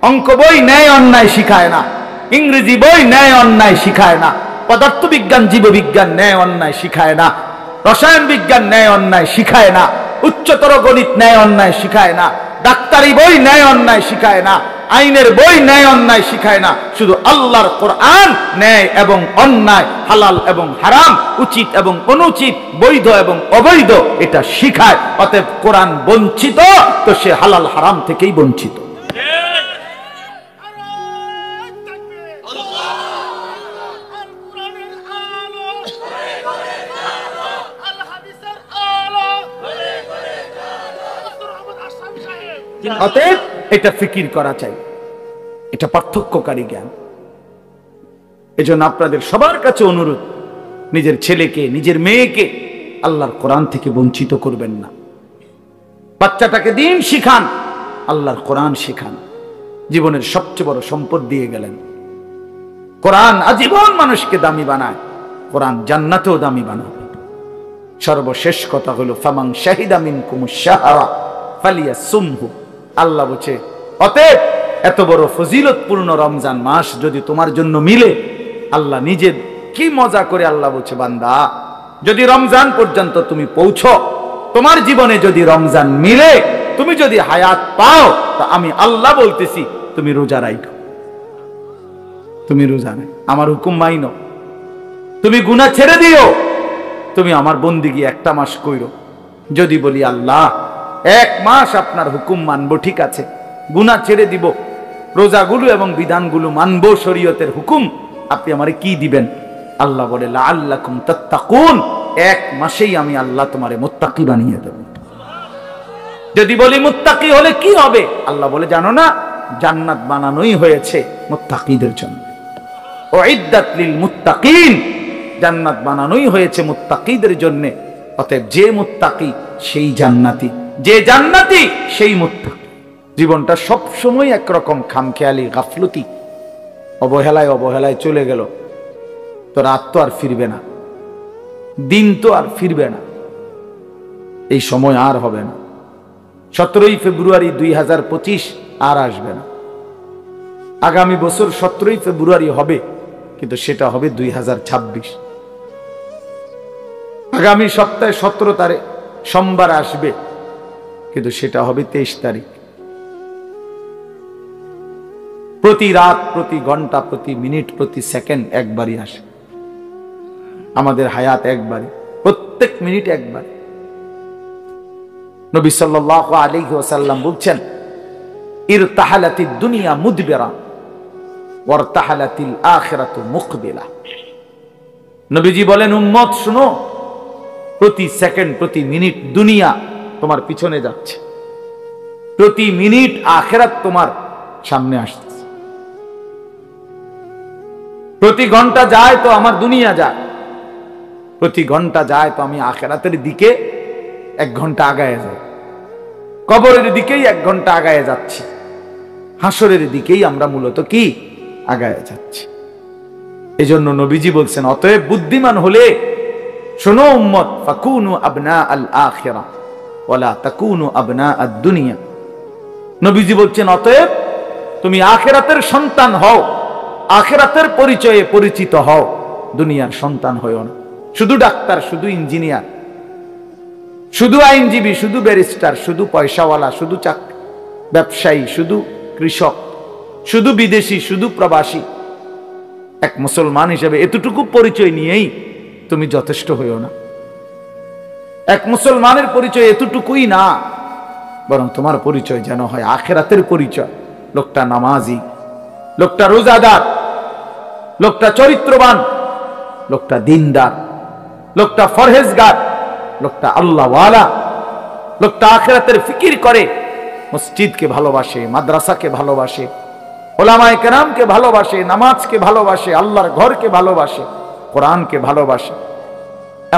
S1: অঙ্ক বই ন্যায় অন্যায় শিখায় না, ইংরেজি বই ন্যায় অন্যায় শিখায় না, পদার্থবিজ্ঞান জীববিজ্ঞান ন্যায় অন্যায় শিখায় না, রসায়ন বিজ্ঞান ন্যায় অন্যায় শিখায় না, উচ্চতর গণিত ন্যায় অন্যায় শিখায় না, ডাক্তারি বই ন্যায় অন্যায় শিখায় না, আইনের বই ন্যায় অন্যায় শিখায় না। শুধু আল্লাহর কোরআন ন্যায় এবং অন্যায়, হালাল এবং হারাম, উচিত এবং অনুচিত, বৈধ এবং অবৈধ এটা শিখায়। অতএব কোরআন বঞ্চিত তো সে হালাল হারাম থেকেই বঞ্চিত। অতএব এটা ফিকির করা চাই, এটা পার্থক্যকারী জ্ঞান। এজন্য আপনাদের সবার কাছে অনুরোধ, নিজের ছেলেকে, নিজের মেয়েকে আল্লাহর কোরআন থেকে বঞ্চিত করবেন না। বাচ্চাটাকে দিন শিখান, আল্লাহর কোরআন শিখান। জীবনের সবচেয়ে বড় সম্পদ দিয়ে গেলেন। কোরআন আজীবন মানুষকে দামি বানায়, কোরআন জান্নাতেও দামি বানাবে। সর্বশেষ কথা হলো ফামান শাহিদা মিনকুমুশ শাহরা ফালিয়াসুমহু। আল্লাহ বলছে অতএব এত বড় ফজিলতপূর্ণ রমজান মাস যদি তোমার জন্য মিলে, আল্লাহ নিজে কি মজা করে আল্লাহ বলছে বান্দা যদি রমজান পর্যন্ত তুমি পৌঁছো, তোমার জীবনে যদি রমজান মিলে, তুমি যদি হায়াত পাও, তা আমি আল্লাহ বলতেছি তুমি রোজা রাখো, তুমি রোজা নাই, আমার হুকুম মাইনো, তুমি গুনাহ ছেড়ে দিও, তুমি আমার বন্দিগি একটা মাস কইরো। যদি বলি আল্লাহ এক মাস আপনার হুকুম মানবো, ঠিক আছে, গুনাহ ছেড়ে দিব, রোজাগুলো এবং বিধানগুলো মানবো, শরীয়তের হুকুম, আপনি আমারে কি দিবেন? আল্লাহ বলে লাআল্লাকুম তাত্তাকুন, এক মাসেই আমি আল্লাহ তোমারে মুত্তাকি বানিয়ে দেব। যদি বলি মুত্তাকি হলে কি হবে? আল্লাহ বলে জানো না, জান্নাত বানানোই হয়েছে মুত্তাকিদের জন্য। উইদ্দাত লিল মুত্তাকিন, জান্নাত বানানোই হয়েছে মুত্তাকিদের জন্য। অতএব যে মুত্তাকি সেই জান্নাতি, যে জান্নাতি সেই মুত্তাকি। জীবনটা সব সময় একরকম খামখেয়ালি, গাফলতি, অবহেলায় অবহেলায় চলে গেল, তো রাত তো আর ফিরবে না, দিন তো আর ফিরবে না, এই সময় আর হবে না। 17ই ফেব্রুয়ারি 2025 আর আসবে না। আগামী বছর 17ই ফেব্রুয়ারি হবে, কিন্তু সেটা হবে 2026। আগামী সপ্তাহে 17 তারিখ সোমবার আসবে, কিন্তু সেটা হবে 23 তারিখ। প্রতি রাত, প্রতি ঘন্টা, প্রতি মিনিট, প্রতি সেকেন্ড একবারই আসে। আমাদের হায়াত একবারই, প্রত্যেক মিনিট একবার। নবী সাল্লাল্লাহু আলাইহি ওয়াসাল্লাম বলছেন ইরতাহালাতিদ দুনিয়া মুদবিরা ওয়ারতাহালাতিল আখিরাতু মুকবিলা। নবীজি বলেন উম্মত শুনো, প্রতি সেকেন্ড, প্রতি মিনিট দুনিয়া তোমার পিছনে যাচ্ছে, প্রতি মিনিট আখিরাত তোমার সামনে আসছে। প্রতি ঘন্টা যায় তো আমার দুনিয়া যায়, প্রতি ঘন্টা যায় তো আমি আখিরাতের দিকে 1 ঘন্টা আগায় যাই, কবরের দিকেই 1 ঘন্টা আগায় যাচ্ছি, হাসরের দিকেই আমরা মূলত কি আগায় যাচ্ছি। এজন্য নবীজি বলছেন অতএব বুদ্ধিমান হলে শোনো উম্মত, ফাকুনু আবনা আল আখিরা ওয়ালা তাকুনু আবনা আদ দুনিয়া। নবীজি বলছেন অতএব তুমি আখিরাতের সন্তান হও, আখিরাতের পরিচয়ে পরিচিত হও, দুনিয়ার সন্তান হও না। শুধু ডাক্তার, শুধু ইঞ্জিনিয়ার, শুধু আইনজীবী, শুধু ব্যারিস্টার, শুধু পয়সাওয়ালা, শুধু ব্যবসায়ী, শুধু কৃষক, শুধু বিদেশি, শুধু প্রবাসী, এক মুসলমান হিসেবে এতটুকু পরিচয় নিয়েই তুমি যথেষ্ট হইও না। এক মুসলমানের পরিচয় এতটুকুই না, বরং তোমার পরিচয় যেন হয় আখিরাতের পরিচয়। লোকটা নামাজি, লোকটা রোজাদার, লোকটা চরিত্রবান, লোকটা দিনদার, লোকটা ফরহেজগার, লোকটা আল্লাহওয়ালা, লোকটা আখিরাতের ফিকির করে, মসজিদকে ভালোবাসে, মাদ্রাসাকে ভালোবাসে, ওলামায়ে কেরামকে ভালোবাসে, নামাজকে ভালোবাসে, আল্লাহর ঘরকে ভালোবাসে, কোরআনকে ভালোবাসে।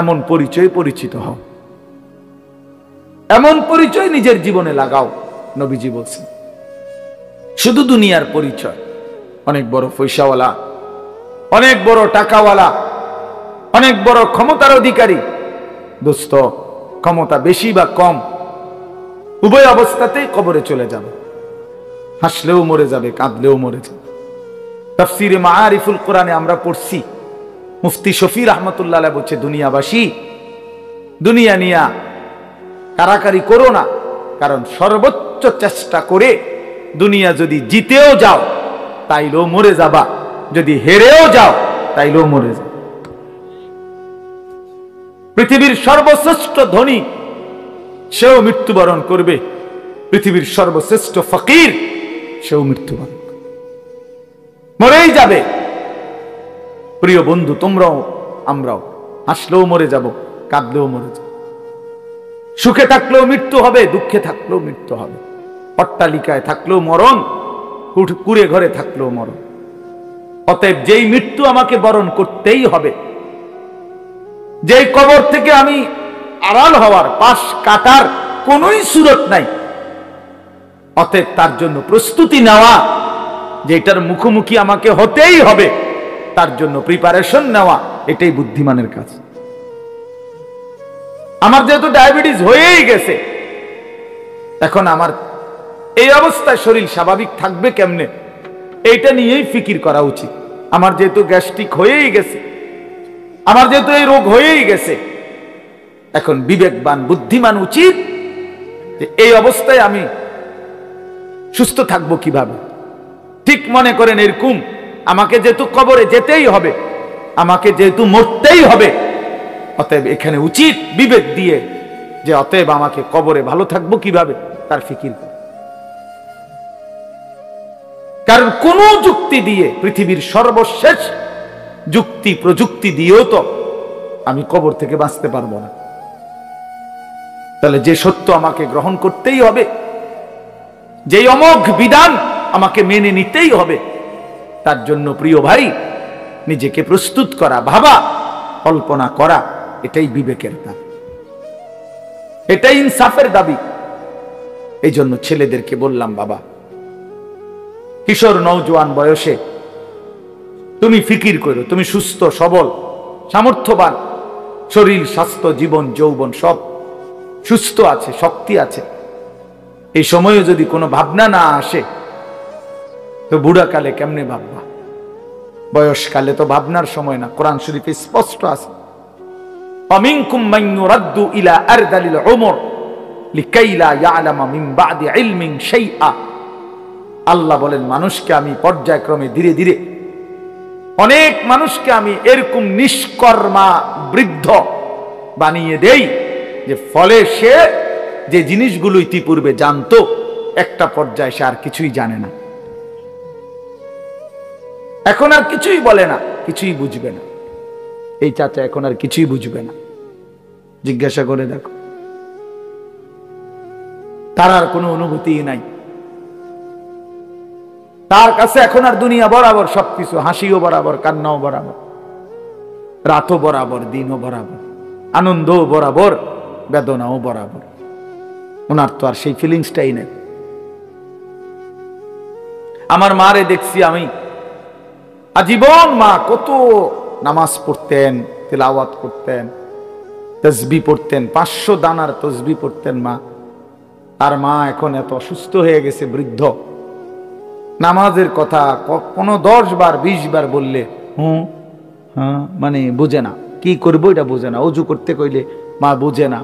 S1: এমন পরিচয় পরিচিত হও, এমন পরিচয় নিজের জীবনে লাগাও। নবীজি বলছেন শুধু দুনিয়ার পরিচয়, অনেক বড় পয়সাওয়ালা, অনেক বড় টাকাওয়ালা, অনেক বড় ক্ষমতার অধিকারী, দোস্ত ক্ষমতা বেশি বা কম উভয় অবস্থাতেই কবরে চলে যাবে, হাসলেও মরে যাবে, কাঁদলেও মরে যাবে। তাফসিরে মাআরিফুল কোরআনে আমরা পড়ছি, মুফতি শফি রহমতুল্লাহ আলাইহি বলছে দুনিয়াবাসী, দুনিয়া নিয়া কারাকারি করো না, কারণ সর্বোচ্চ চেষ্টা করে দুনিয়া যদি জিতেও যাও তাইলেও মরে যাবা, যদি হেরেও যাও তাইলেও মরে যাবে। পৃথিবীর সর্বশ্রেষ্ঠ ধনী সেও মৃত্যুবরণ করবে, পৃথিবীর সর্বশ্রেষ্ঠ ফকির সেও মৃত্যুবরণ করবে, মরেই যাবে। প্রিয় বন্ধু, তোমরাও আমরাও হাসলেও মরে যাব, কাঁদলেও মরে যাব, সুখে থাকলেও মৃত্যু হবে, দুঃখে থাকলেও মৃত্যু হবে, অট্টালিকায় থাকলেও মরণ, কুড়ে ঘরে থাকলেও মরণ। অতএব যেই মৃত্যু আমাকে বরণ করতেই হবে, যেই কবর থেকে আমি আড়াল হওয়ার, পাশ কাটার কোনোই সুরত নাই, অতএব তার জন্য প্রস্তুতি নেওয়া, যে এটার মুখোমুখি আমাকে হতেই হবে, তার জন্য প্রিপারেশন নেওয়া, এটাই বুদ্ধিমানের কাজ। আমার যেহেতু ডায়াবেটিস হয়েই গেছে, এখন আমার এই অবস্থায় শরীর স্বাভাবিক থাকবে কেমনে, এইটা নিয়েই ফিকির করা উচিত। আমার যেহেতু গ্যাস্ট্রিক হয়েই গেছে, আমার যেহেতু এই রোগ হয়েই গেছে, এখন বিবেকবান বুদ্ধিমান উচিত যে এই অবস্থায় আমি সুস্থ থাকবো কিভাবে। ঠিক মনে করেন এরকম, আমাকে যেহেতু কবরে যেতেই হবে, আমাকে যেহেতু মরতেই হবে, অতএব এখানে উচিত বিবেক দিয়ে যে অতএব আমাকে কবরে ভালো থাকবো কিভাবে তার ফিকির। কারণ কোন যুক্তি দিয়ে, পৃথিবীর সর্বশেষ যুক্তি প্রযুক্তি দিয়েও তো আমি কবর থেকে বাঁচতে পারবো না। তাহলে যে সত্য আমাকে গ্রহণ করতেই হবে, যে অমোঘ বিধান আমাকে মেনে নিতেই হবে, তার জন্য প্রিয় ভাই নিজেকে প্রস্তুত করা, ভাবা, কল্পনা করা, এটাই বিবেকের দাবি, এটাই ইনসাফের দাবি। এই জন্য ছেলেদেরকে বললাম, বাবা কিশোর নওজোয়ান বয়সে তুমি ফিকির করো, তুমি সুস্থ সবল সামর্থ্যবান, শরীর স্বাস্থ্য জীবন যৌবন সব সুস্থ আছে, শক্তি আছে, এই সময়ে যদি কোনো ভাবনা না আসে তো বুড়াকালে কেমনে ভাববা? বয়সকালে তো ভাবনার সময় না। কোরআন শরীফে স্পষ্ট আছে, অমিনকুম মান ইউরাদ্দু ইলা আরদালিল উমর লিকাই লা ইয়ালামা মিন বাদি ইলমিন শাইআ। আল্লাহ বলেন, মানুষকে আমি পর্যায়ক্রমে ধীরে ধীরে, অনেক মানুষকে আমি এরকম নিষ্কর্মা বৃদ্ধ বানিয়ে দেই যে ফলে সে যে জিনিসগুলো ইতিপূর্বে জানতো, একটা পর্যায়ে সে আর কিছুই জানে না, এখন আর কিছুই বলে না, কিছুই বুঝবে না। এই চাচা এখন আর কিছুই বুঝবে না, জিজ্ঞাসা করে দেখো, তার আর কোনো অনুভূতি নাই, তার কাছে এখন আর দুনিয়া বরাবর সবকিছু, হাসিও বরাবর, কান্নাও বরাবর, রাতও বরাবর, দিনও বরাবর, আনন্দও বরাবর, বেদনাও বরাবর। ওনার তো আর সেই ফিলিংসটাই নেই। আমার মারে দেখছি আমি, আজীবন মা কত নামাজ পড়তেন, তিলাওয়াত করতেন, তাসবিহ পড়তেন, 500 দানার তাসবিহ পড়তেন মা। আর মা এখন এত অসুস্থ হয়ে গেছে, বৃদ্ধ, নামাজের কথা কোনো 10 বার 20 বার বললে হ্যাঁ মানে বুঝে না, কি করবো এটা বুঝে না, অজু করতে কইলে মা বুঝে না।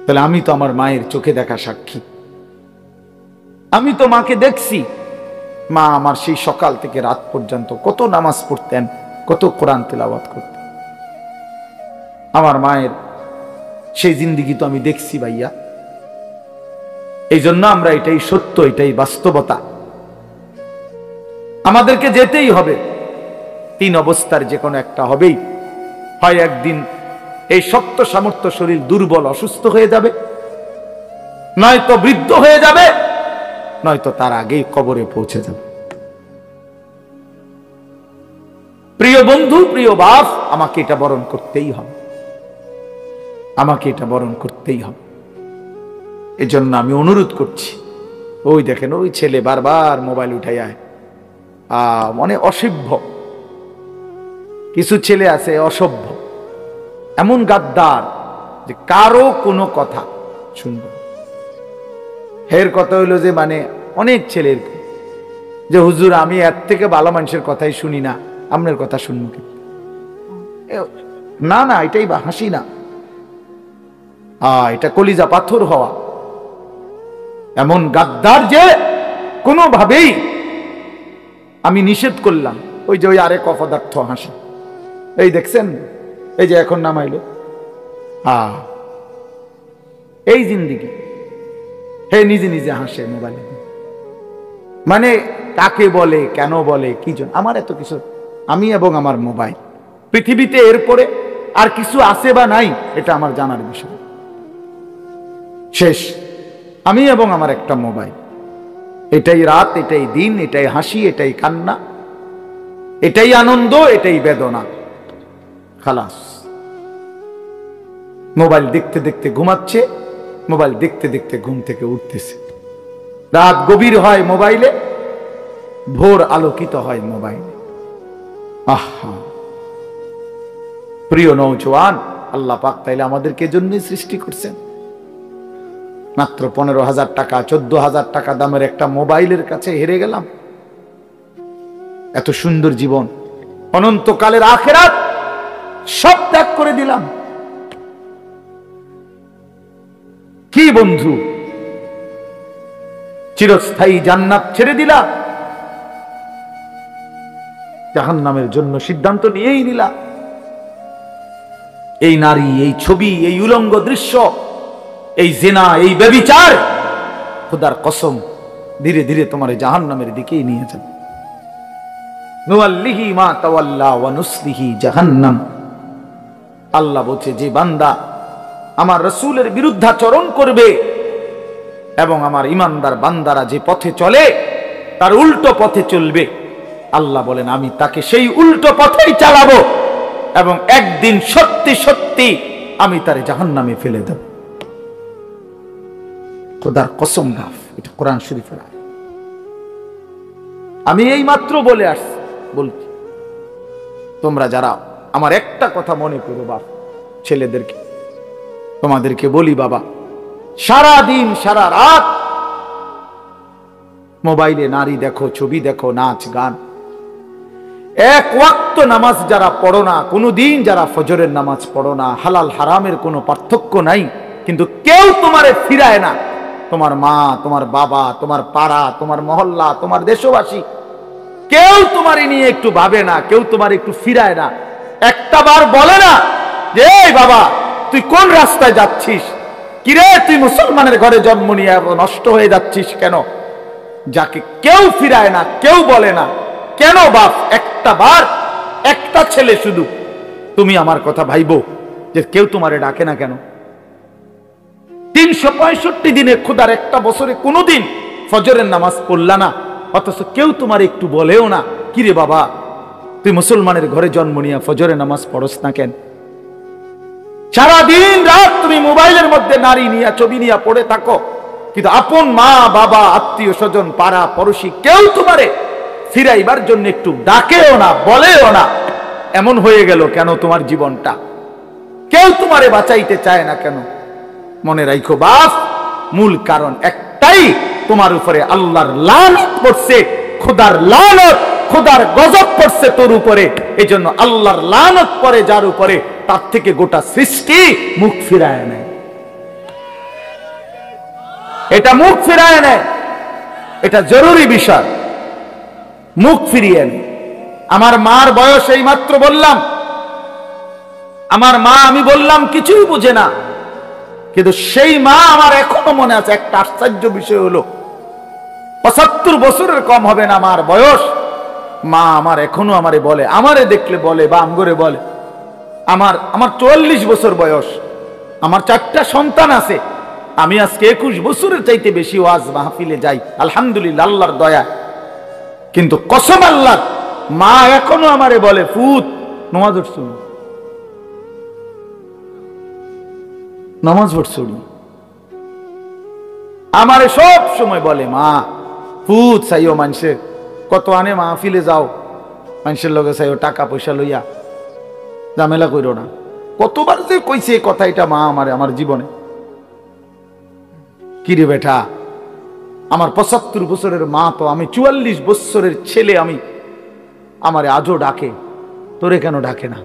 S1: তাহলে আমি তো আমার মায়ের চোখে দেখা সাক্ষী, আমি তো মাকে দেখছি। মা আমার সেই সকাল থেকে রাত পর্যন্ত কত নামাজ পড়তেন, কত কোরআন তেলাওয়াত করতেন। আমার মায়ের সেই জিন্দেগি তো আমি দেখছি ভাইয়া। এই জন্য আমরা, এটাই সত্য, এটাই বাস্তবতা, আমাদেরকে যেতেই হবে। 3 অবস্থার যে কোনো একটা হবেই, হয় একদিন এই শক্ত সামর্থ্য শরীর দুর্বল অসুস্থ হয়ে যাবে, নয়তো বৃদ্ধ হয়ে যাবে, নয়তো তার আগেই কবরে পৌঁছে যাবে। প্রিয় বন্ধু, প্রিয় বাপ, আমাকে এটা বরণ করতেই হবে, আমাকে এটা বরণ করতেই হবে। এজন্য আমি অনুরোধ করছি, ওই দেখেন ওই ছেলে বারবার মোবাইল উঠাই আয়, মানে অসভ্য কিছু ছেলে আছে, অসভ্য, এমন গাদ্দার যে কারো কোনো কথা শুনবে। এর কথা হইলো যে মানে অনেক ছেলের যে হুজুর আমি এর থেকে ভালো মানুষের কথাই শুনি না, আপনার কথা শুনবো কি? না না, এটাই বা হাসি না, এটা কলিজা পাথর হওয়া। এমন গাদ্দার যে কোনোভাবেই আমি নিষেধ করলাম। ওই যে ওই আরেক অপদার্থ হাসি, এই দেখছেন, এই যে এখন নামাইলো, এই জিন্দিগি, হে নিজে নিজে হাসে মোবাইলে। মানে কাকে বলে, কেন বলে, কি জন্য, আমার এত কিছু, আমি এবং আমার মোবাইল, পৃথিবীতে এরপরে আর কিছু আছে বা নাই এটা আমার জানার বিষয়। শেষ, আমি এবং আমার একটা মোবাইল, এটাই রাত, এটাই দিন, এটাই হাসি, এটাই কান্না, এটাই আনন্দ, এটাই বেদনা, খালাস। মোবাইল দেখতে দেখতে ঘুমাচ্ছে, মোবাইল দেখতে দেখতে ঘুম থেকে উঠতেছে, রাত গভীর হয় মোবাইলে, ভোর আলোকিত হয় মোবাইলে। আহা প্রিয় নওজোয়ান, আল্লাহ পাক তাইলে আমাদেরকে জন্যই সৃষ্টি করছেন। মাত্র 15,000 টাকা 14,000 টাকা দামের একটা মোবাইলের কাছে হেরে গেলাম। এত সুন্দর জীবন, অনন্তকালের আখিরাত সব ত্যাগ করে দিলাম। কি বন্ধু, চিরস্থায়ী জান্নাত ছেড়ে দিলা, জাহান্নামের জন্য সিদ্ধান্ত নিয়েই নিলা। এই নারী, এই ছবি, এই উলঙ্গ দৃশ্য, এই জিনা, এই ব্যভিচার, খোদার কসম ধীরে ধীরে তোমার জাহান্নামের দিকেই নিয়ে যাবে। নুওয়াল্লিহি মা তাওয়াল্লা ওয়া নুসলিহি জাহান্নাম। আল্লাহ বলছে, যে বান্দা আমার রাসূলের বিরুদ্ধাচরণ করবে এবং আমার ঈমানদার বান্দারা যে পথে চলে তার উল্টো পথে চলবে, আল্লাহ বলেন আমি তাকে সেই উল্টো পথেই চালাবো এবং একদিন সত্যি সত্যি আমি তারে জাহান্নামে ফেলে দেব। খোদার কসম গাফ, এটা কোরআন শরীফের আয়াত। আমি এই মাত্র বলে বলছি, তোমরা যারা আমার একটা কথা মনে করো বাপ, ছেলেদেরকে তোমাদেরকে বলি, বাবা সারা দিন সারা রাত মোবাইলে নারী দেখো, ছবি দেখো, নাচ গান, এক ওয়াক্ত নামাজ যারা পড়ো না, কোনোদিন যারা ফজরের নামাজ পড়ো না, হালাল হারামের কোনো পার্থক্য নাই, কিন্তু কেউ তোমারে ফিরায় না। তোমার মা, তোমার বাবা, তোমার পাড়া, তোমার মহল্লা, তোমার দেশবাসী, কেউ তোমারে নিয়ে একটু ভাবে না, কেউ তোমার একটু ফিরায় না। একটা বার বলে না যে এই বাবা তুই কোন রাস্তায় যাচ্ছিস, কিরে তুই মুসলমানের ঘরে জন্ম নিয়ে নষ্ট হয়ে যাচ্ছিস কেন? যাকে কেউ ফিরায় না, কেউ বলে না, কেন বাপ? একটা বার, একটা ছেলে শুধু তুমি আমার কথা ভাইবো যে কেউ তোমারে ডাকে না কেন? 365 দিনে খোদার একটা বছরে কোনোদিন ফজরের নামাজ পড়লা না, অথচ কেউ তোমার একটু বলেও না কিরে বাবা তুই মুসলমানের ঘরে জন্ম নিয়ে ফজরের নামাজ পড়স না কেন? সারাদিন রাত তুমি মোবাইলের মধ্যে নারী নিয়ে, ছবি নিয়ে পড়ে থাকো, কিন্তু আপন মা বাবা, আত্মীয় স্বজন, পাড়া পড়োশি কেউ তোমারে ফিরাইবার জন্য একটু ডাকেও না, বলেও না। এমন হয়ে গেল কেন তোমার জীবনটা? কেউ তোমারে বাঁচাইতে চায় না কেন? মনে রাখো বাপ, মূল কারণ একটাই, তোমার উপরে আল্লাহর লানত পড়ছে, খোদার লানত, খোদার গজব পড়ছে তোর উপরে। এই জন্য আল্লাহর লানত পড়ে যার উপরে, তার থেকে গোটা সৃষ্টি মুখ ফিরায় নেয়। এটা মুখ ফিরায় নেয়, এটা জরুরি বিষয়, মুখ ফিরিয়ে নেয়। আমার মার বয়স এই মাত্র বললাম, আমার মা আমি বললাম কিছুই বুঝে না, কিন্তু সেই মা আমার এখনো মনে আছে। একটা আশ্চর্য বিষয় হলো 75 বছরের কম হবে না আমার বয়স, মা আমার এখনো আমারে বলে, আমারে দেখলে বলে বা আমগরে বলে, আমার 44 বছর বয়স, আমার 4টা সন্তান আছে, আমি আজকে 21 বছরের চাইতে বেশি ওয়াজ মাহফিলে যাই আলহামদুলিল্লাহ আল্লাহর দয়া। কিন্তু কসম আল্লাহ, মা এখনো আমারে বলে ফুত নামাজ পড়ছো, নামাজ পড়ছো। আমারে সব সময় বলে মা ফুত চাইও, মানুষের কত আনে মাহফিলে যাও, মানুষের লগে চাইও টাকা পয়সা লইয়া, ঝামেলা কইরো না। কতবার যে কইছে এই কথা এটা মা আমারে আমার জীবনে। কিরে বেটা, আমার 75 বছরের মা তো, আমি 44 বছরের ছেলে, আমি আমারে আজও ডাকে, তোরে কেন ডাকে না?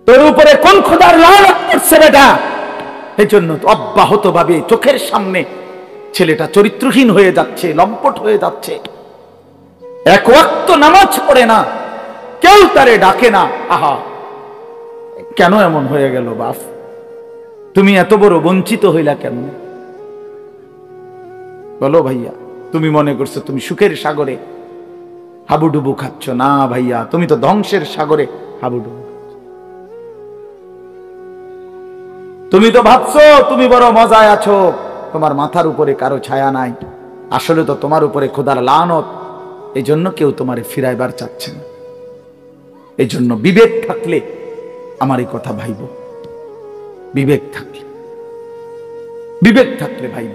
S1: তোর উপরে কোন খোদার লানত পড়ছে বেটা? এই জন্য অব্যাহত ভাবে চোখের সামনে ছেলেটা চরিত্রহীন হয়ে যাচ্ছে, লম্পট হয়ে যাচ্ছে, এক ওয়াক্ত নামাজ পড়ে না, কেউ তারে ডাকে না। আহা, কেন এমন হয়ে গেল বাপ? তুমি এত বড় বঞ্চিত হইলা কেন? বলো ভাইয়া, তুমি মনে করছো তুমি সুখের সাগরে হাবুডুবু খাচ্ছ? না ভাইয়া, তুমি তো ধ্বংসের সাগরে হাবুডুবু। তুমি তো ভাবছো তুমি বড় মজায় আছো, তোমার মাথার উপরে কারো ছায়া নাই, আসলে তো তোমার উপরে খোদার লানত। এই জন্য কেউ তোমারে ফিরাইবার চাচ্ছে না। এই জন্য বিবেক থাকলে আমার এই কথা ভাইব, বিবেক থাকলে, বিবেক থাকলে ভাইব।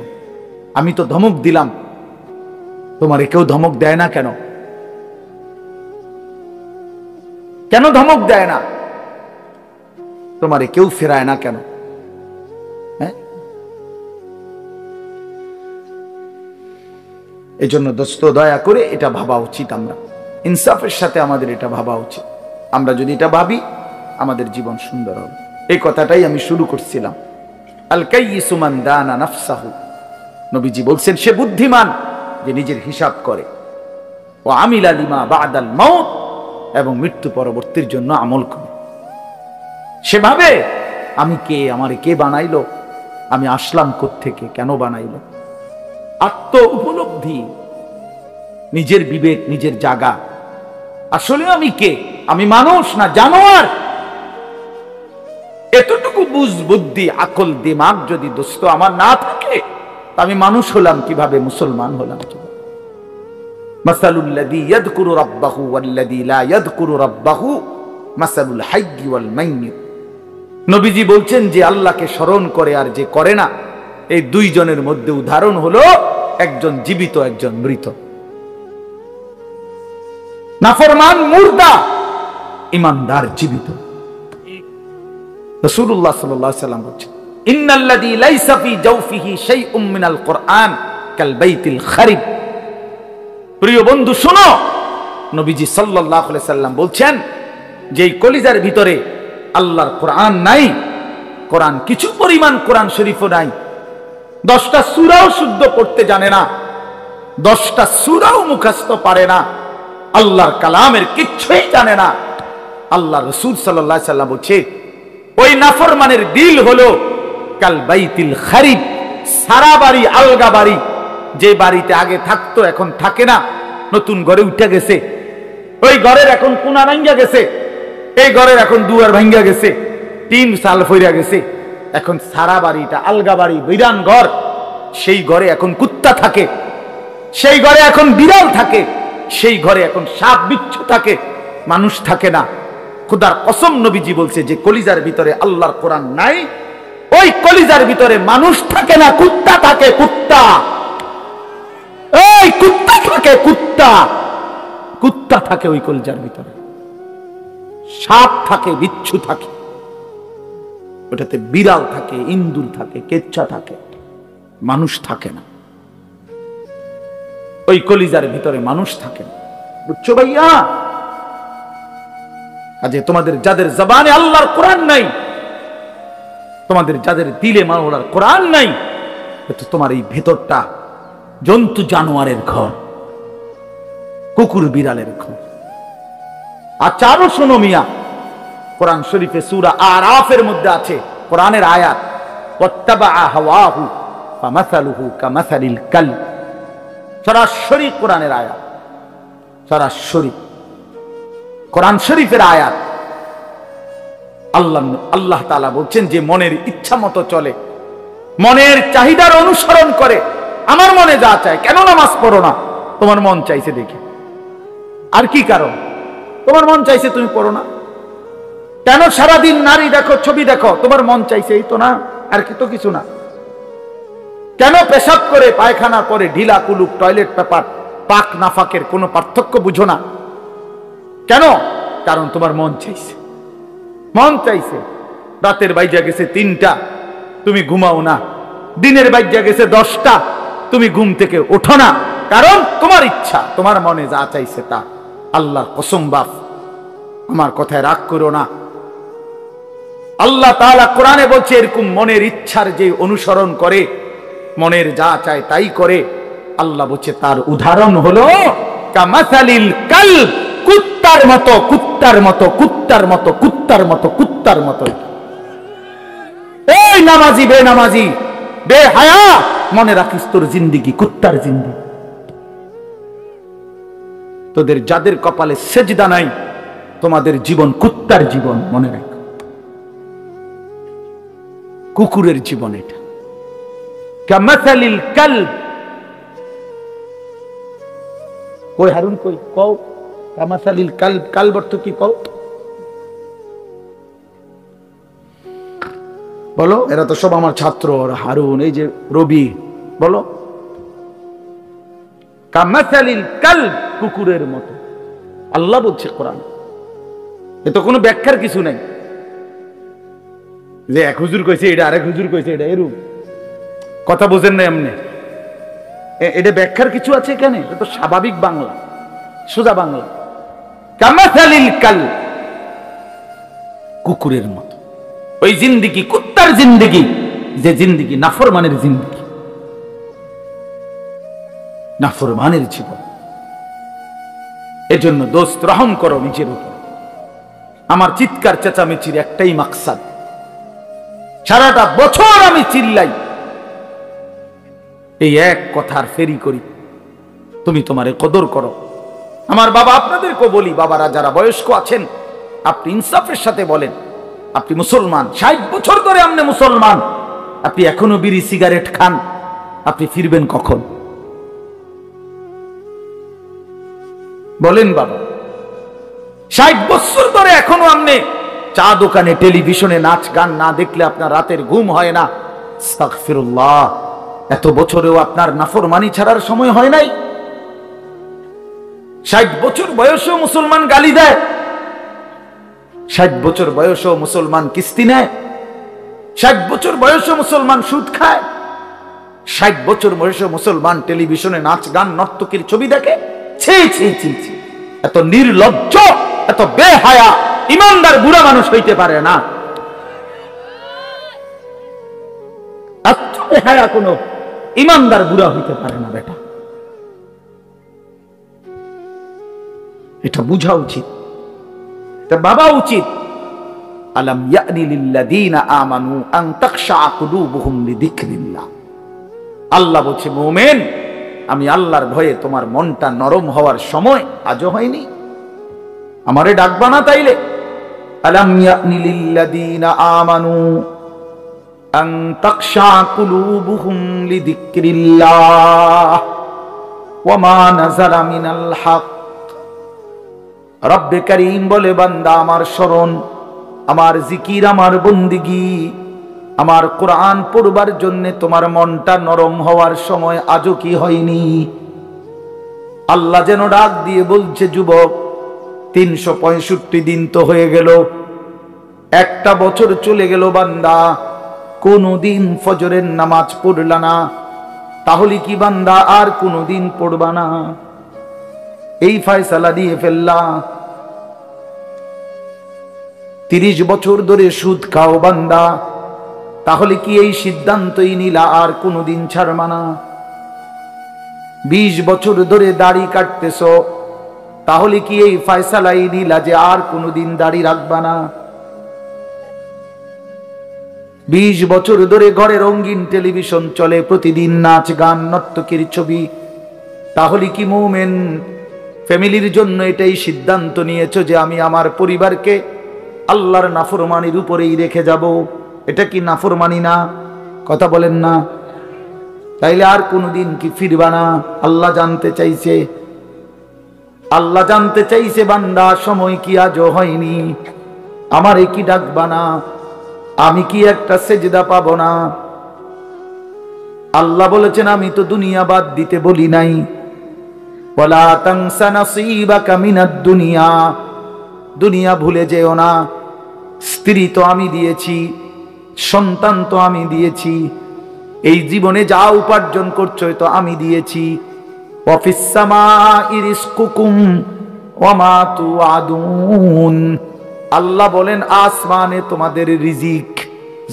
S1: আমি তো ধমক দিলাম, তোমারে কেউ ধমক দেয় না কেন? কেন ধমক দেয় না? তোমারে কেউ ফেরায় না কেন? হ্যাঁ, এই জন্য দোস্ত দয়া করে এটা ভাবা উচিত। আমরা ইনসাফের সাথে আমাদের এটা ভাবা উচিত। আমরা যদি এটা ভাবি আমাদের জীবন সুন্দর হবে। এই কথাটাই আমি শুরু করছিলাম। আল কাইয়িসু মান দানা নাফসাহু, নবীজি বলছেন সে বুদ্ধিমান যে নিজের হিসাব করে। ওয়া আমিলা লিমা বাদাল মাউত, এবং মৃত্যু পরবর্তীর জন্য আমল করে। সেভাবে আমি কে, আমারে কে বানাইলো, আমি আসলাম কোত্থেকে, কেন বানাইলো, আত্ম উপলব্ধি, নিজের বিবেক, নিজের জায়গা। আসলে আমি কে? আমি মানুষ না জানোয়ার? এতটুকু বুঝ, বুদ্ধি, আকল, দিমাগ যদি দোস্ত আমার না থাকে, আমি মানুষ হলাম কিভাবে, মুসলমান হলাম কিভাবে? মাসালুল্লাযী ইয়াযকুরু রাব্বাহু ওয়াল্লাযী লা ইয়াযকুরু রাব্বাহু মাসালুল হাইয়্যি ওয়াল মাইয়্যিত। নবীজি বলছেন যে আল্লাহকে স্মরণ করে আর যে করে না, এই দুইজনের মধ্যে উদাহরণ হলো একজন জীবিত, একজন মৃত। নাফরমান মুর্দা, ঈমানদার জীবিত। রাসূলুল্লাহ সাল্লাল্লাহু আলাইহি ওয়াসাল্লাম বলেছেন, ইন্নাল্লাযী লাইসা ফী জাওফিহি শাইউম মিনাল কুরআন কাল বাইতিল খারিব। প্রিয় বন্ধু শোনো, নবীজি সাল্লাল্লাহু আলাইহি ওয়াসাল্লাম বলছেন যে এই কলিজার ভিতরে আল্লাহর কোরআন নাই, কোরআন কিছু পরিমাণ কোরআন শরীফও নাই, 10টা সূরাও শুদ্ধ পড়তে জানে না, 10টা সূরাও মুখস্থ পারে না, আল্লাহর কালামের কিচ্ছুই জানে না। আল্লাহ রাসূল সাল্লাল্লাহু আলাইহি ওয়াসাল্লাম বলছে ওই নাফরমানের দিল হলো কাল বাইতিল খারিব, সারা বাড়ি, আলগা বাড়ি। যে বাড়িতে আগে থাকতো এখন থাকে না, নতুন ঘরে উঠে গেছে, ওই ঘরের এখন কোনা ভাঙ্গা গেছে, এই ঘরের এখন দুয়ার ভাঙ্গা গেছে, 3 সাল ফইরা গেছে, এখন সারা বাড়িটা আলগা বাড়ি, বিরান ঘর। সেই ঘরে এখন কুত্তা থাকে, সেই ঘরে এখন বিড়াল থাকে, সেই ঘরে এখন সাপ বিচ্ছু থাকে, মানুষ থাকে না। খোদার কসম নবীজি বলছে যে কলিজার ভিতরে আল্লাহর কোরআন নাই, ওই কলিজার ভিতরে মানুষ থাকে না, কুত্তা থাকে, কুত্তা। এই কুত্তা থাকে, কুত্তা, কুত্তা থাকে ওই কলিজার ভিতরে, সাপ থাকে, বিচ্ছু থাকে, ওটাতে বিড়াল থাকে, ইন্দুর থাকে, কেচ্ছা থাকে, মানুষ থাকে না। ওই কলিজার ভিতরে মানুষ থাকে না, বুঝছো ভাইয়া? আজ তোমাদের যাদের জবানে আল্লাহর কোরআন নাই, তোমাদের যাদের দিলে মাওলার কোরআন নাই, তো তোমার এই ভেতরটা জন্তু জানোয়ারের ঘর, কুকুর বিড়ালের ঘর। আর চারো শোনো মিয়া, কোরআন শরীফে সূরা আরাফের মধ্যে আছে কোরআনের আয়াত, ওয়াত্তাবা হাওয়াহু ফামাসালুহু কামাসালিল কালব। সরাসরি কোরআনের আয়াত, সরাসরি কোরআন শরীফের আয়াত। আল্লাহ তাআলা বলছেন যে মনের ইচ্ছা মতো চলে, মনের চাহিদার অনুসরণ করে। আমার মনে যা চায়, কেন নামাজ পড়ো না? তোমার মন চাইছে দেখে। আর কি কারণ? তোমার মন চাইছে তুমি পড়ো না। কেন সারাদিন নারী দেখো, ছবি দেখো? তোমার মন চাইছে, এই তো না, আর কি তো কিছু না। কেন পেশাব করে, পায়খানা করে, ঢিলা কুলুপ, টয়লেট পেপার, পাক নাফাকের কোনো পার্থক্য বুঝো না? কেন? কারণ তোমার মন চাইছে, মন চাইছে। রাতের বাইজা গেছে 3টা, তুমি ঘুমাও না। দিনের বাইজা গেছে 10টা, তুমি ঘুম থেকে ওঠো না। কারণ তোমার ইচ্ছা, তোমার মনে যা চাইছে তা। আল্লাহর কসম বাপ, আমার কথায় রাগ করো না। আল্লাহ তাআলা কোরআনে বলছে এরকম মনের ইচ্ছার যে অনুসরণ করে, মনের যা চায় তাই করে, আল্লাহ বলছে তার উদাহরণ হলো কামাসালিল কালব, কুত্তার মতো, কুত্তার মতো, কুত্তার মতো, কুত্তার মতো, কুত্তার মতো। এই নামাজি বেনামাজি বেহায়া, মনে রাখিস তোর জিন্দেগি কুত্তার জিন্দেগি। তোদের যাদের কপালে সেজদা নাই, তোমাদের জীবন কুত্তার জীবন, মনে রাখ। কুকুরের জীবন এটা। কামাসালিল কালব। কই হারুন, কই কও কামাসালিল কালব, কালব অর্থ কি কও? বলো, এরা তো সব আমার ছাত্র, হারুন, এই যে রবি, বলো। কামাসালিল কালব, কুকুরের মতো। আল্লাহ বলছে কোরআন। এ তো কোনো ব্যাখ্যার কিছু নাই যে এক হুজুর কইছে এটা, আরেক হুজুর কইছে এটা, এরূপ কথা বোঝেন না এমনি। এটা ব্যাখ্যার কিছু আছে এখানে? এটা তো স্বাভাবিক বাংলা, সোজা বাংলা। কামাসালিল কাল, কুকুরের মতো। ওই জিন্দেগি কুত্তার জিন্দেগি, যে জিন্দেগি নাফরমানের জিন্দেগি, নাফরমানের জীবন। এজন্য দোস্ত রহম করো নিজের উপর। আমার চিৎকার চেঁচামেচির একটাই মাকসাদ, সারাটা বছর আমি চিল্লাই, এই এক কথার ফেরি করি, তুমি তোমারে কদর করো। আমার বাবা, আপনাদেরকে বলি, বাবারা যারা বয়স্ক আছেন, আপনি ইনসাফের সাথে বলেন, আপনি মুসলমান, 60 বছর ধরে আপনি মুসলমান, আপনি এখনো বিড়ি সিগারেট খান, আপনি ফিরবেন কখন? বলেন বাবা, 60 বছর ধরে এখনো আপনি চা দোকানে, টেলিভিশনে নাচ গান না দেখলে আপনার রাতের ঘুম হয় না। আস্তাগফিরুল্লাহ, এত বছরেও আপনার নাফরমানি ছাড়ার সময় হয় নাই? 60 বছর বয়সেও মুসলমান গালি দেয়, 60 বছর বয়সেও মুসলমান কিস্তি নেয়, 60 বছর বয়সেও মুসলমান সুদ খায়, 60 বছর বয়সেও মুসলমান টেলিভিশনে নাচ গান নর্তকীর ছবি দেখে। ছি ছি ছি ছি, এত নির্লজ্জ, এত বেহায়া ইমানদার বুড়া মানুষ হইতে পারে না। এত বেহায়া কোন ইমানদার বুড়া হইতে পারে না বেটা। এটা বুঝা উচিত, এটা ভাবা উচিত। আলাম ইয়ানি লিল্লাযীনা আমানু আন তাখশা কুলুবুহুম লিযিকরিল্লাহ। আল্লাহ বলছে, মুমিন, আমি আল্লাহর ভয়ে তোমার মনটা নরম হওয়ার সময় আজও হয়নি? আমারে ডাকবা না তাইলে? আলাম ইয়ানি লিল্লাযীনা আমানু আন তাখশা কুলুবুহুম লিযিকরিল্লাহ ওয়া মা নাযালা মিনাল হক। রব্বে কারীম বলে, বান্দা, আমার শরণ, আমার জিকির, আমার বন্দিগি, আমার কোরআন পড়বার জন্য তোমার মনটা নরম হওয়ার সময় আজও কি হয়নি? আল্লাহ যেন ডাক দিয়ে বলছে, যুবক, 365 দিন তো হয়ে গেল, একটা বছর চলে গেল, বান্দা কোনদিন ফজরের নামাজ পড়লা না, তাহলে কি বান্দা আর কোনদিন পড়বা না? এই ফয়সালা দিয়ে ফেললা। 30 বছর ধরে সুদ খাও বান্দা, তাহলে কি এই সিদ্ধান্তই নিলা আর কোনদিন ছাড়বা না? 20 বছর ধরে দাড়ি কাটতেছ, তাহলে কি এই ফয়সালাই নিলা যে আর কোনদিন দাড়ি রাখবা না? 20 বছর ধরে ঘরে রঙিন টেলিভিশন চলে, প্রতিদিন নাচ গান নর্তকীর ছবি, তাহলে কি মুমিন ফ্যামিলির জন্য এটাই সিদ্ধান্ত নিয়েছো যে আমি আমার পরিবারকে আল্লাহর নাফরমানির উপরেই রেখে যাব? এটা কি নাফরমানি না? কথা বলেন না? তাইলে আর কোনদিন কি ফিরবা না? আল্লাহ জানতে চাইছে, আল্লাহ জানতে চাইছে, বান্দা, সময় কি আজও হয়নি? আমারে কি ডাকবা না? আমি কি একটা সেজদা পাবো না? আল্লাহ বলেছেন, আমি তো দুনিয়া বাদ দিতে বলি নাই। ওয়ালা তানসা নাসীবাকা মিনাদ দুনিয়া, দুনিয়া ভুলে যেও না। স্ত্রী তো আমি দিয়েছি, সন্তান তো আমি দিয়েছি, এই জীবনে যা উপার্জন করছো তো আমি দিয়েছি। ওয়া ফিস সামাই রিজকুকুম ওয়া মা তুআদুন। আল্লাহ বলেন, আসমানে তোমাদের রিজিক,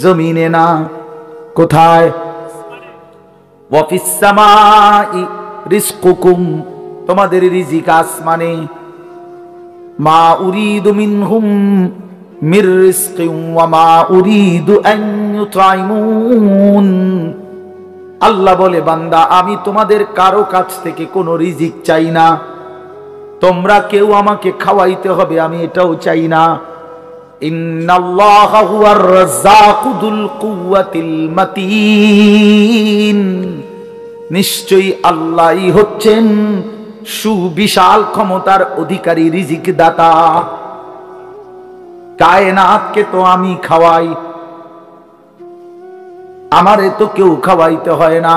S1: জমিনে না। কোথায়? ওয়া ফিস সামাই রিজকুকুম, তোমাদের রিজিক আসমানে। মা উরিদু মিনহুম মির রিজকিন ওয়া মা উরিদু আন ইউতঈমুন। আল্লাহ বলে, বান্দা, আমি তোমাদের কারো কাছ থেকে কোনো রিজিক চাই না, তোমরা কেউ আমাকে খাওয়াইতে হবে আমি এটাও চাই না। ইন্নাল্লাহা হুয়ার রাজ্জাকু যুল কুওয়াতিল মাতিন। নিশ্চয়ই আল্লাহই হচ্ছেন সুবিশাল ক্ষমতার অধিকারী, রিজিক দাতা। কায়নাতকে তো আমি খাওয়াই, আমারে তো কেউ খাওয়াইতে হয় না।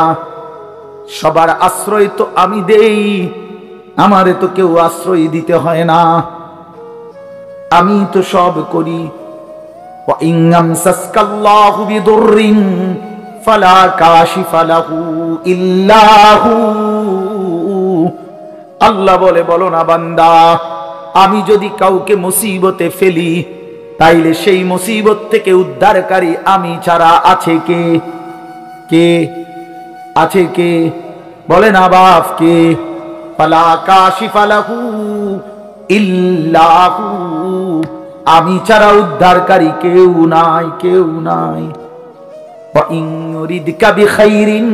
S1: সবার আশ্রয় তো আমি দেই, আমারে তো কেউ আশ্রয় দিতে হয় না। আমি তো সব করি। ওয়া ইন আমসাসকাল্লাহু বিদুররিন ফালা কাশিফা লাহু ইল্লা হু। আল্লাহ বলে, বলো না বান্দা, আমি যদি কাউকে মুসিবতে ফেলি তাইলে সেই মুসিবত থেকে উদ্ধারকারী আমি ছাড়া আছে কে? কে আছে? কে বলে না বাপ? কে? ফালা কাশিফা লাহু ইল্লা হু। আমি ছাড়া উদ্ধারকারী কেউ নাই, কেউ নাই। ওয়া ইন ইউরিদকা বিখাইরিন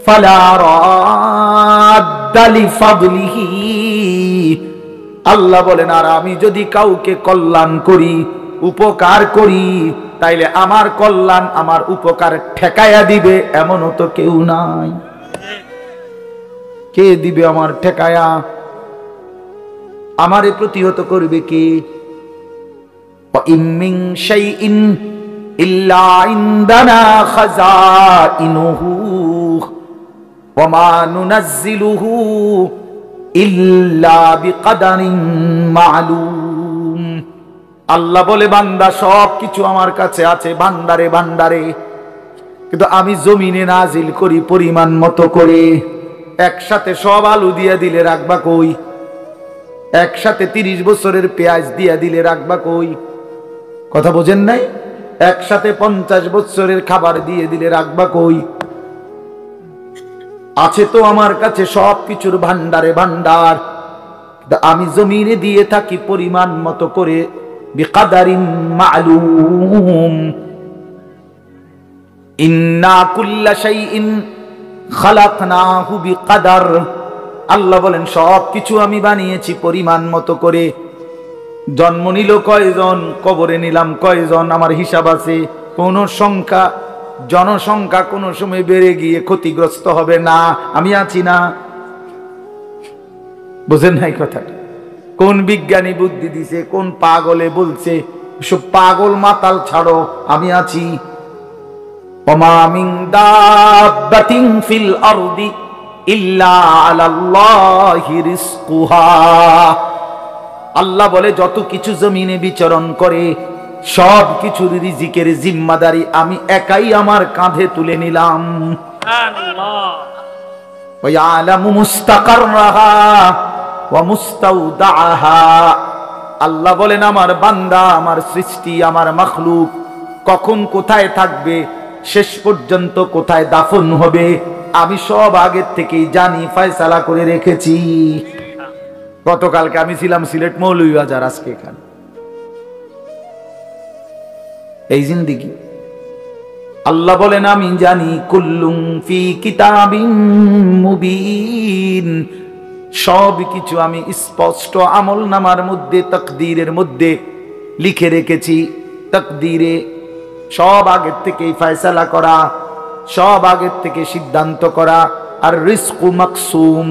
S1: ফালা রাদ্দা লিফাদলিহি। আল্লাহ বলেন, আর আমি যদি কাউকে কল্যাণ করি, উপকার করি, তাইলে আমার কল্যাণ, আমার উপকার ঠেকায়া দিবে এমনও তো কেউ নাই। কে দিবে আমার ঠেকায়া? আমারে প্রতিহত করবে কে? ওয়া ইন মিন শাইইন ইল্লা ইনদানা খাযাইনুহু ওয়া মা নুনাজ্জিলুহু ইল্লা বিকদারিন মা'লুম। আল্লাহ বলে, বান্দা সব কিছু আমার কাছে আছে ভান্ডারে ভান্ডারে, কিন্তু আমি জমিনে নাজিল করি পরিমাণ মতো করে। একসাথে সব আলু দিয়া দিলে রাখবা কই? একসাথে 30 বছরের পেঁয়াজ দিয়া দিলে রাখবা কই? কথা বোঝেন নাই? একসাথে 50 বছরের খাবার দিয়ে দিলে রাখবা কই? আছে তো আমার কাছে সব কিছুর ভান্ডারে ভান্ডার, আমি জমিনে দিয়ে থাকি পরিমাণ মতো করে। বিকদারিন মা'লুম। ইন্না কুল্লা শাইইন খালাকনাহু বিকদার। আল্লাহ বলেন, সব কিছু আমি বানিয়েছি পরিমাণ মতো করে। জন্ম নিল কয়জন, কবরে নিলাম কয়জন, আমার হিসাব আছে। কোন সংখ্যা, জনসংখ্যা কোন সময় বেড়ে গিয়ে ক্ষতিগ্রস্ত হবে না, আমি আছি না। বুঝেন নাই কথাটা? কোন বিজ্ঞানী বুদ্ধি দিছে, কোন পাগলে বলছে? সব পাগল মাতাল ছাড়ো, আমি আছি। ওমা মিন দাব্বাতিন ফিল আরদি ইল্লা আলাল্লাহি রিজকুহা। আল্লাহ বলে, যত কিছু জমিনে বিচরণ করে সব কিছুর রিজিকের জিম্মাদারি আমি একাই আমার কাঁধে তুলে নিলাম। সুবহানাল্লাহ। ওয়া ইয়ালামু মুস্তাকাররাহা ওয়া মুস্তাওদাআহা। আল্লাহ বলেন, আমার বান্দা, আমার সৃষ্টি, আমার মাখলুক কখন কোথায় থাকবে, শেষ পর্যন্ত কোথায় দাফন হবে, আমি সব আগের থেকেই জানি, ফয়সালা করে রেখেছি। গতকালকে আমি ছিলাম সিলেট মৌলভীবাজার, আজকে এখানে। এই জিন্দেগি আল্লাহ বলেন, আমি জানি। কুল্লুম ফি কিতাবিন মুবিন। সব কিছু আমি স্পষ্ট আমলনামার মধ্যে, তাকদীরের মধ্যে লিখে রেখেছি। তাকদীরে সব আগের থেকেই ফয়সালা করা, সব আগের থেকে সিদ্ধান্ত করা। আর রিজকু মাকসুম,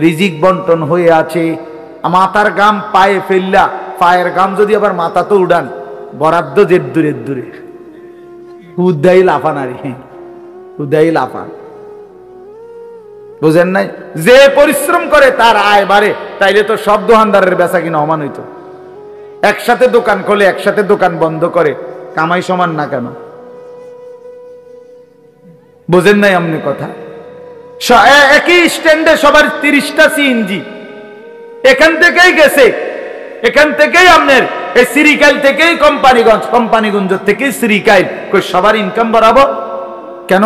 S1: রিজিক বন্টন হয়ে আছে। মাথার গাম পায়ে ফেললা, পায়ের গাম যদি আবার মাথা তো উড়ান, বরাদ্দ যে দূরে দূরে, উদাই লাফান। আর উদাই লাফান, বুঝেন নাই? যে পরিশ্রম করে তার আয় বাড়ে। তাইলে তো সব দোকানদারের বেচা কিনা সমান হইতো। একসাথে দোকান খোলে, একসাথে দোকান বন্ধ করে, কামাই সমান না কেন? বুঝেন নাই আমনে কথা? একই স্ট্যান্ডে সবার 30টা সিএনজি এখান থেকেই গেছে, এখান থেকেই আপনার এই সিরিকাইল থেকেই কোম্পানিগঞ্জ, কোম্পানিগঞ্জ থেকেই সিরিকাইল, সবার ইনকাম বাড়াবো কেন?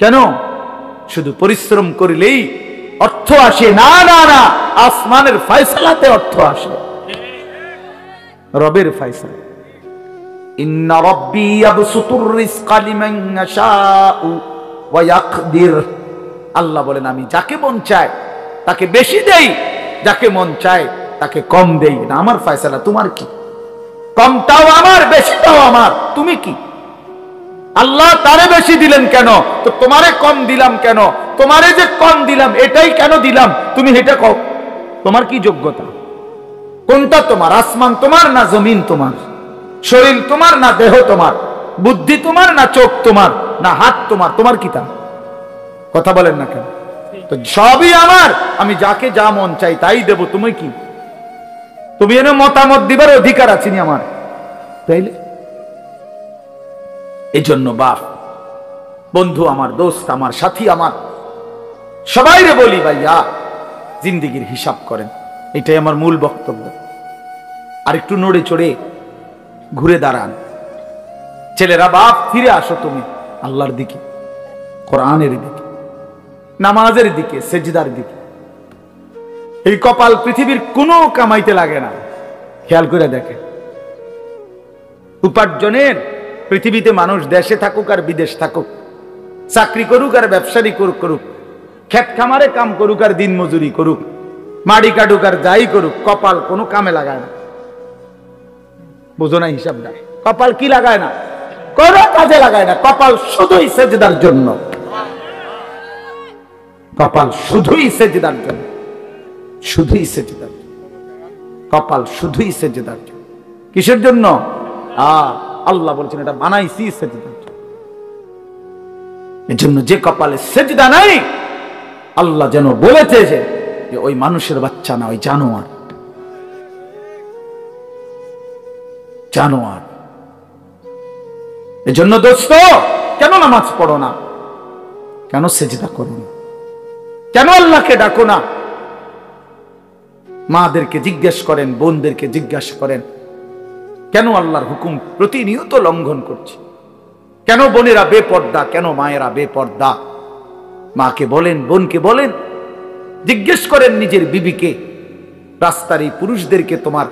S1: কেন? শুধু পরিশ্রম করলেই অর্থ আসে? না না না, আসমানের ফয়সালাতে অর্থ আসে, রবের ফয়সালা। ইন্না রাব্বী ইয়াবসুতুর রিজকা লিমান ইয়াশাউ ওয়া ইয়াকদির। আল্লাহ বলেন, আমি যাকে মন চায় তাকে বেশি দেই, যাকে মন চায় তাকে কম দেই না। আমার ফয়সালা, তোমার কি? কমটাও আমার, বেশিটাও আমার, তুমি কি? আল্লাহ তারে বেশি দিলেন কেন, তো তোমারে কম দিলাম কেন? তোমারে যে কম দিলাম এটাই কেন দিলাম, তুমি এটা কও। তোমার কি যোগ্যতা? কোনটা তোমার? আসমান তোমার না জমিন তোমার? শরীর তোমার না দেহ তোমার? বুদ্ধি তোমার না চোখ তোমার না হাত তোমার? তোমার কি তা? কথা বলেন না কেন? তো সবই আমার, আমি যাকে যা মন চাই তাই দেব। তুমি কি? তুমি এনে মতামত দিবার অধিকার আছে নি আমার, তাইলে এই জন্য বাপ, বন্ধু আমার, দোস্ত আমার, সাথী আমার, সবাইরে বলি ভাইয়া জিন্দেগির হিসাব করেন। এটাই আমার মূল বক্তব্য। আর একটু নড়ে চড়ে ঘুরে দাঁড়ান। ছেলেরা, বাপ, ফিরে আসো তুমি আল্লাহর দিকে, কোরআনের দিকে, নামাজের দিকে, সেজদার দিকে। এই কপাল পৃথিবীর কোনো কামাইতে লাগে না। খেয়াল করে দেখেন, উপার্জনের পৃথিবীতে মানুষ দেশে থাকুক আর বিদেশ থাকুক, চাকরি করুক আর ব্যবসায়ী করুক, ক্ষেত খামারে কাম করুক আর দিন মজুরি করুক, মাড়ি কাটুক আর যাই করুক, কপাল কোনো কামে লাগায় না। বুঝো না হিসাবটা? কপাল কি লাগায় না? কোনো কাজে লাগায় না। কপাল শুধুই সেজদার জন্য। কপাল শুধুই সেজদার জন্য, শুধুই সেজদার জন্য। কপাল শুধুই সেজদার জন্য। কিসের জন্য? আল্লাহ বলছেন এটা বানাইছি সেজদার জন্য। এর জন্য যে কপালে সেজদা নাই, আল্লাহ যেন বলেছে যে ওই মানুষের বাচ্চা না, ওই জানোয়ার। জানোয়ার। এজন্য দোস্ত, কেন নামাজ পড়ো না? কেন সেজদা করো না? কেন আল্লাহকে ডাকো না? মাদেরকে জিজ্ঞেস করেন, বোনদেরকে জিজ্ঞাসা করেন, কেন আল্লাহর হুকুম প্রতিনিয়ত লঙ্ঘন করছি? কেন বোনেরা বেপর্দা? কেন মায়েরা বেপর্দা? মাকে বলেন, বোনকে বলেন, জিজ্ঞেস করেন নিজের বিবিকে, রাস্তার এই পুরুষদেরকে তোমার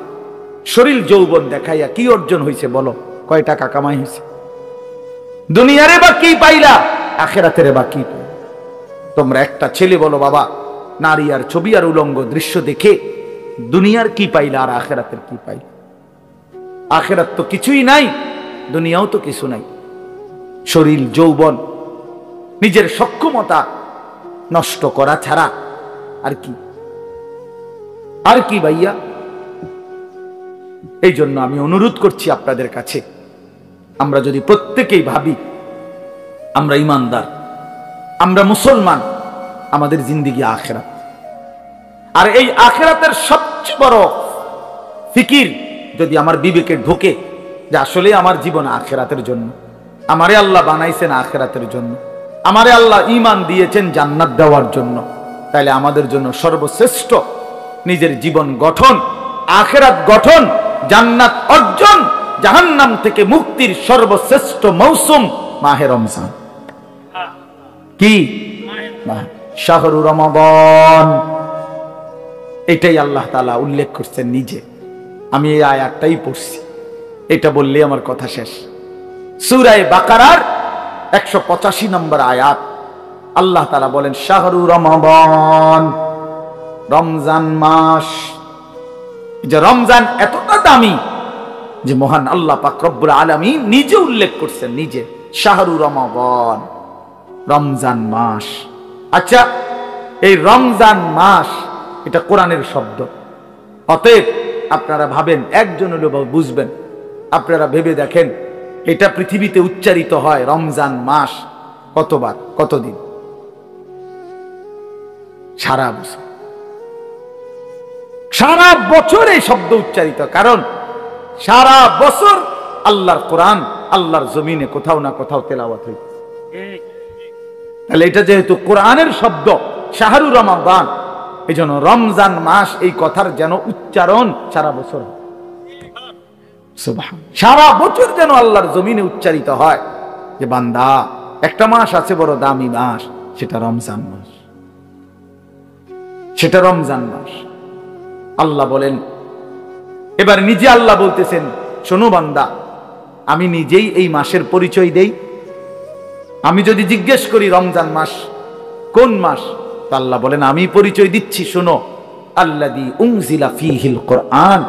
S1: শরীর যৌবন দেখাইয়া কি অর্জন হয়েছে বলো? কয় টাকা কামাই হয়েছে? দুনিয়ারে বা কি পাইলা? আখিরাতের বা কি পাইলা? তোমরা একটা ছেলে বলো, বাবা, নারী আর ছবি আর উলঙ্গ দৃশ্য দেখে দুনিয়ার কি পাইলা আর আখিরাতের কি পাইলা? আখিরাত তো কিছুই নাই, দুনিয়াও তো কিছু নাই। শরীর যৌবন, নিজের সক্ষমতা নষ্ট করা ছাড়া আর কি? আর কি ভাইয়া? এই জন্য আমি অনুরোধ করছি আপনাদের কাছে, আমরা যদি প্রত্যেকেই ভাবি আমরা ইমানদার, আমরা মুসলমান, আমাদের জিন্দেগি আখিরাত, আর এই আখিরাতের সবচেয়ে বড় ফিকির যদি আমার বিবেকে ঢোকে যে আসলে আমার জীবন আখিরাতের জন্য, আমারে আল্লাহ বানাইছেন আখিরাতের জন্য, আমারে আল্লাহ ঈমান দিয়েছেন জান্নাত দেওয়ার জন্য, তাহলে আমাদের জন্য সর্বশ্রেষ্ঠ নিজের জীবন গঠন, আখিরাত গঠন, জান্নাত অর্জন, জাহান্নাম থেকে মুক্তির সর্বশ্রেষ্ঠ মৌসুম মাহে রমজান। কি? শাহরু রমাদান। এটাই আল্লাহ তাআলা উল্লেখ করছেন নিজে। আমি এই আয়াতটাই পড়ছি, এটা বললে আমার কথা শেষ। সূরা বাকারার 185 নম্বর আয়াত, আল্লাহ তাআলা বলেন শাহরু রমাদান, রমজান মাস। যে রমজান এতটা দামি যে মহান আল্লাহ পাক রব্বুল আলামিন নিজে উল্লেখ করছেন, নিজে, শাহরু রমাদান, রমজান মাস। আচ্ছা, এই রমজান মাস এটা কোরআনের শব্দ। অতএব আপনারা ভাবেন, একজন হলেও বুঝবেন, আপনারা ভেবে দেখেন এটা পৃথিবীতে উচ্চারিত হয় রমজান মাস কতবার, কতদিন? সারা বছর। সারা বছর এই শব্দ উচ্চারিত, কারণ সারা বছর আল্লাহর কোরআন আল্লাহর জমিনে কোথাও না কোথাও তেলাওয়াত হইছে। তাহলে এটা যেহেতু কোরআনের শব্দ, শাহরু রমাদান, এই জন্য রমজান মাস এই কথার যেন উচ্চারণ সারা বছর, সারা বছর যেন আল্লাহর জমিনে উচ্চারিত হয় যে বান্দা, একটা মাস আছে বড় দামি মাস, সেটা রমজান মাস, সেটা রমজান মাস। আল্লাহ বলেন, এবার নিজে আল্লাহ বলতেছেন, শোনো বান্দা, আমি নিজেই এই মাসের পরিচয় দেই। আমি যদি জিজ্ঞেস করি রমজান মাস কোন মাস, তো আল্লাহ বলেন আমি পরিচয় দিচ্ছি, শোনো, আল্লাযী উনজিলা ফীহিল কোরআন,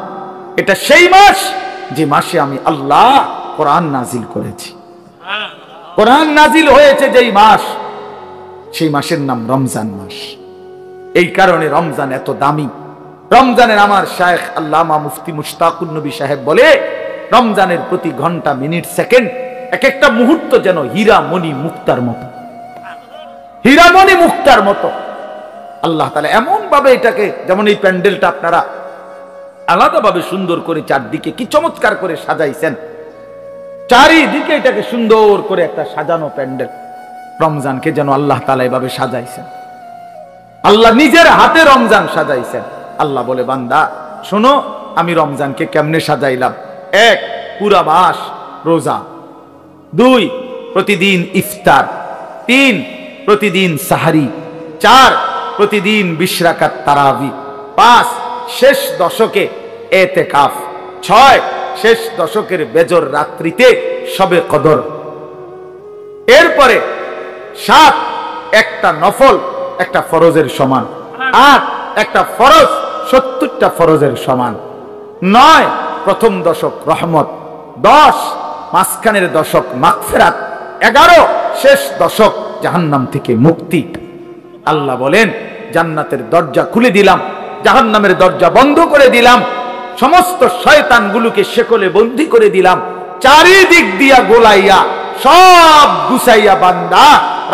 S1: এটা সেই মাস যে মাসে আমি আল্লাহ কোরআন নাজিল করেছি। কোরআন নাজিল হয়েছে যেই মাস, সেই মাসের নাম রমজান মাস। এই কারণে রমজান এত দামি। রমজানের আমার শায়েখ আল্লামা মুফতি মুশতাকুন নবী সাহেব বলে, রমজানের প্রতি ঘন্টা, মিনিট, সেকেন্ড, এক একটা মুহূর্ত যেন হীরা মণি মুক্তার মতো, হীরা মণি মুক্তার মতো। আল্লাহ তাআলা এমন ভাবে এটাকে, যেমন এই প্যান্ডেলটা আপনারা আলাদাভাবে সুন্দর করে চারদিকে কি চমৎকার করে সাজাইছেন, চারিদিকে এটাকে সুন্দর করে একটা সাজানো প্যান্ডেল। রমজানকে যেন আল্লাহ তাআলা এভাবে সাজাইছেন, আল্লাহ নিজের হাতে রমজান সাজাইছেন। আল্লাহ বলে, বান্দা শোনো আমি রমজানকে কেমনে সাজাইলাম। 1, পুরা মাস রোজা। 2, প্রতিদিন ইফতার। 3, প্রতিদিন সাহারি। 4, প্রতিদিন 20 রাকাত তারাবি। 5, শেষ দশকে এতেকাফ। 6, শেষ দশকের বেজর রাত্রিতে শবে কদর। এরপরে 7, একটা নফল একটা ফরজের সমান। 8, একটা ফরজ 70টা ফরজের সমান। 9, প্রথম দশক রহমত। 10, মাঝখানের দশক মাগফিরাত। 11, শেষ দশক জাহান্নাম থেকে মুক্তি। আল্লাহ বলেন, জান্নাতের দরজা খুলে দিলাম, জাহান্নামের দরজা বন্ধ করে দিলাম, সমস্ত শয়তানগুলোকে শেকলে বন্দী করে দিলাম, চারিদিক দিয়া গোলাইয়া সব গুছাইয়া বান্দা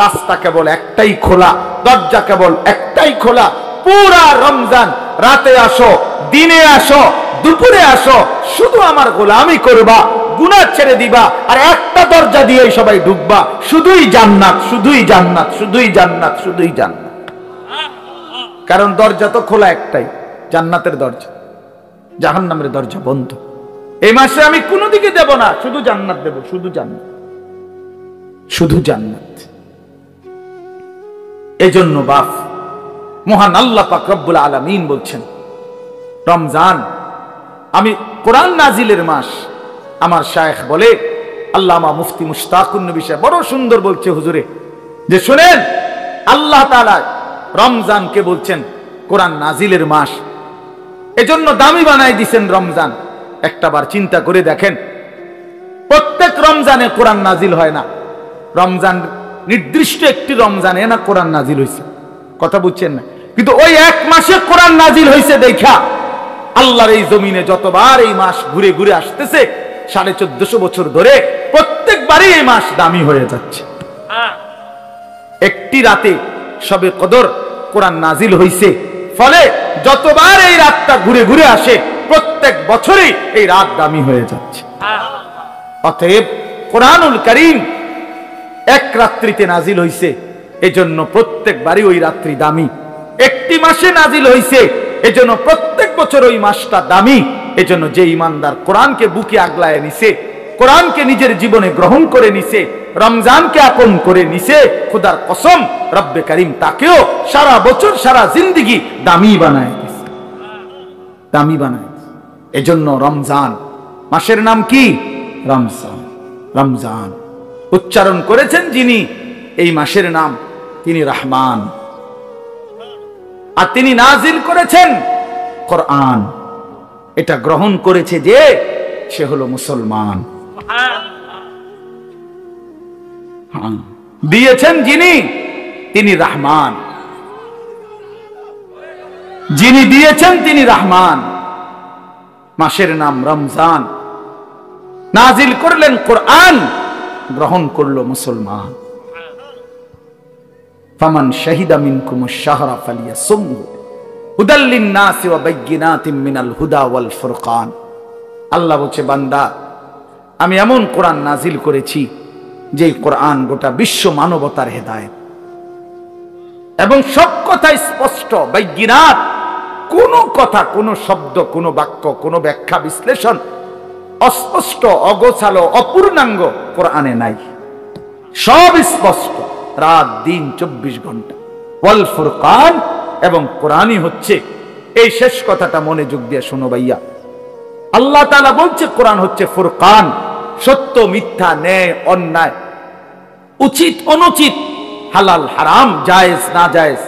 S1: রাস্তা কেবল একটাই খোলা, দরজা কেবল একটাই খোলা। পুরা রমজান রাতে আসো, দিনে আসো, দুপুরে আসো, শুধু আমার গোলামি করবা, গুনাহ ছেড়ে দিবা, আর একটা দরজা দিয়ে সবাই ঢুকবা, শুধুই জান্নাত, শুধুই জান্নাত, শুধুই জান্নাত, শুধুই জান্নাত। কারণ দরজা তো খোলা একটাই, জান্নাতের দরজা, জাহান্নামের দরজা বন্ধ। এই মাসে আমি কোনো দিকে দেব না, শুধু জান্নাত দেব, শুধু জান্নাত, শুধু জান্নাত। এজন্য বাপ মহান আল্লাহ পাক রব্বুল আলামিন বলছেন, রমজান আমি কোরআন নাজিলের মাস। আমার শায়েখ বলে, আল্লামা মুফতি মুশতাকুন নবী সাহেব বড় সুন্দর বলছে হুজুরে, যে শুনেন আল্লাহ তাআলা রমজানকে বলছেন কোরআন নাজিলের মাস, এজন্য দামি বানাই দিছেন রমজান। একটাবার চিন্তা করে দেখেন, প্রত্যেক রমজানে কোরআন নাজিল হয় না, রমজান নির্দিষ্ট একটি রমজানে না কোরআন নাজিল হয়েছে, কথা বুঝছেন না? কিন্তু ওই এক মাসে কোরআন নাজিল হয়েছে দেখা আল্লাহর এই জমিনে যতবার এই মাস ঘুরে ঘুরে আসতেছে 1450 বছর ধরে, প্রত্যেকবারই এই মাস দামি হয়ে যাচ্ছে। একটি রাতে শবে কদর কোরআন নাজিল হয়েছে, ফলে যতবার এই রাতটা ঘুরে ঘুরে আসে প্রত্যেক বছরই এই রাত দামি হয়ে যাচ্ছে। অতএব কোরআনুল কারীম এক রাত্রিতে নাজিল হইছে, এজন্য প্রত্যেকবারই ওই রাত্রি দামি। একটি মাসে নাজিল হইছে, এজন্য প্রত্যেক বছর ওই মাসটা দামি। এজন্য যে ইমানদার কোরআনকে বুকে আগলায় নিছে, কোরআনকে নিজের জীবনে গ্রহণ করে নিছে, রমজানকে আপন করে নিছে, খোদার কসম রব্বে কারীম তাকেও সারা বছর সারা জিন্দেগি দামি বানায় দিছে, দামি বানায়। এজন্য রমজান মাসের নাম কি? রমজান। রমজান উচ্চারণ করেছেন যিনি এই মাসের নাম, তিনি রহমান, আর তিনি নাজিল করেছেন কোরআন। এটা গ্রহণ করেছে যে সে হলো মুসলমান। দিয়েছেন যিনি, তিনি রহমান, যিনি দিয়েছেন তিনি রহমান। মাসের নাম রমজান, নাজিল করলেন কোরআন, গ্রহণ করলো মুসলমান। ফামান শাহিদা মিনকুমুশ শাহরা ফালিয়াসুমহু হুদাল লিন-নাসি ওয়া বাইয়িনাতিন মিনাল হুদা ওয়াল ফুরকান। আল্লাহ বলছে, বান্দা আমি এমন কোরআন নাজিল করেছি যে কোরআন গোটা বিশ্ব মানবতার হেদায়েত, এবং সব কথা স্পষ্ট, বাইয়িনাত, কোন কথা, কোন শব্দ, কোন বাক্য, কোন ব্যাখ্যা বিশ্লেষণ অস্পষ্ট, অগোছালো, অপূর্ণাঙ্গ কোরআনে নাই, সব স্পষ্ট, রাত দিন 24 ঘন্টা। ওয়াল ফুরকান, এবং কোরআনই হচ্ছে, এই শেষ কথাটা মনোযোগ দিয়ে শোনো ভাইয়া, আল্লাহ তাআলা বলছে কোরআন হচ্ছে ফুরকান, সত্য মিথ্যা, ন্যায় অন্যায়, উচিত অনুচিত, হালাল হারাম, জায়েজ না জায়েজ,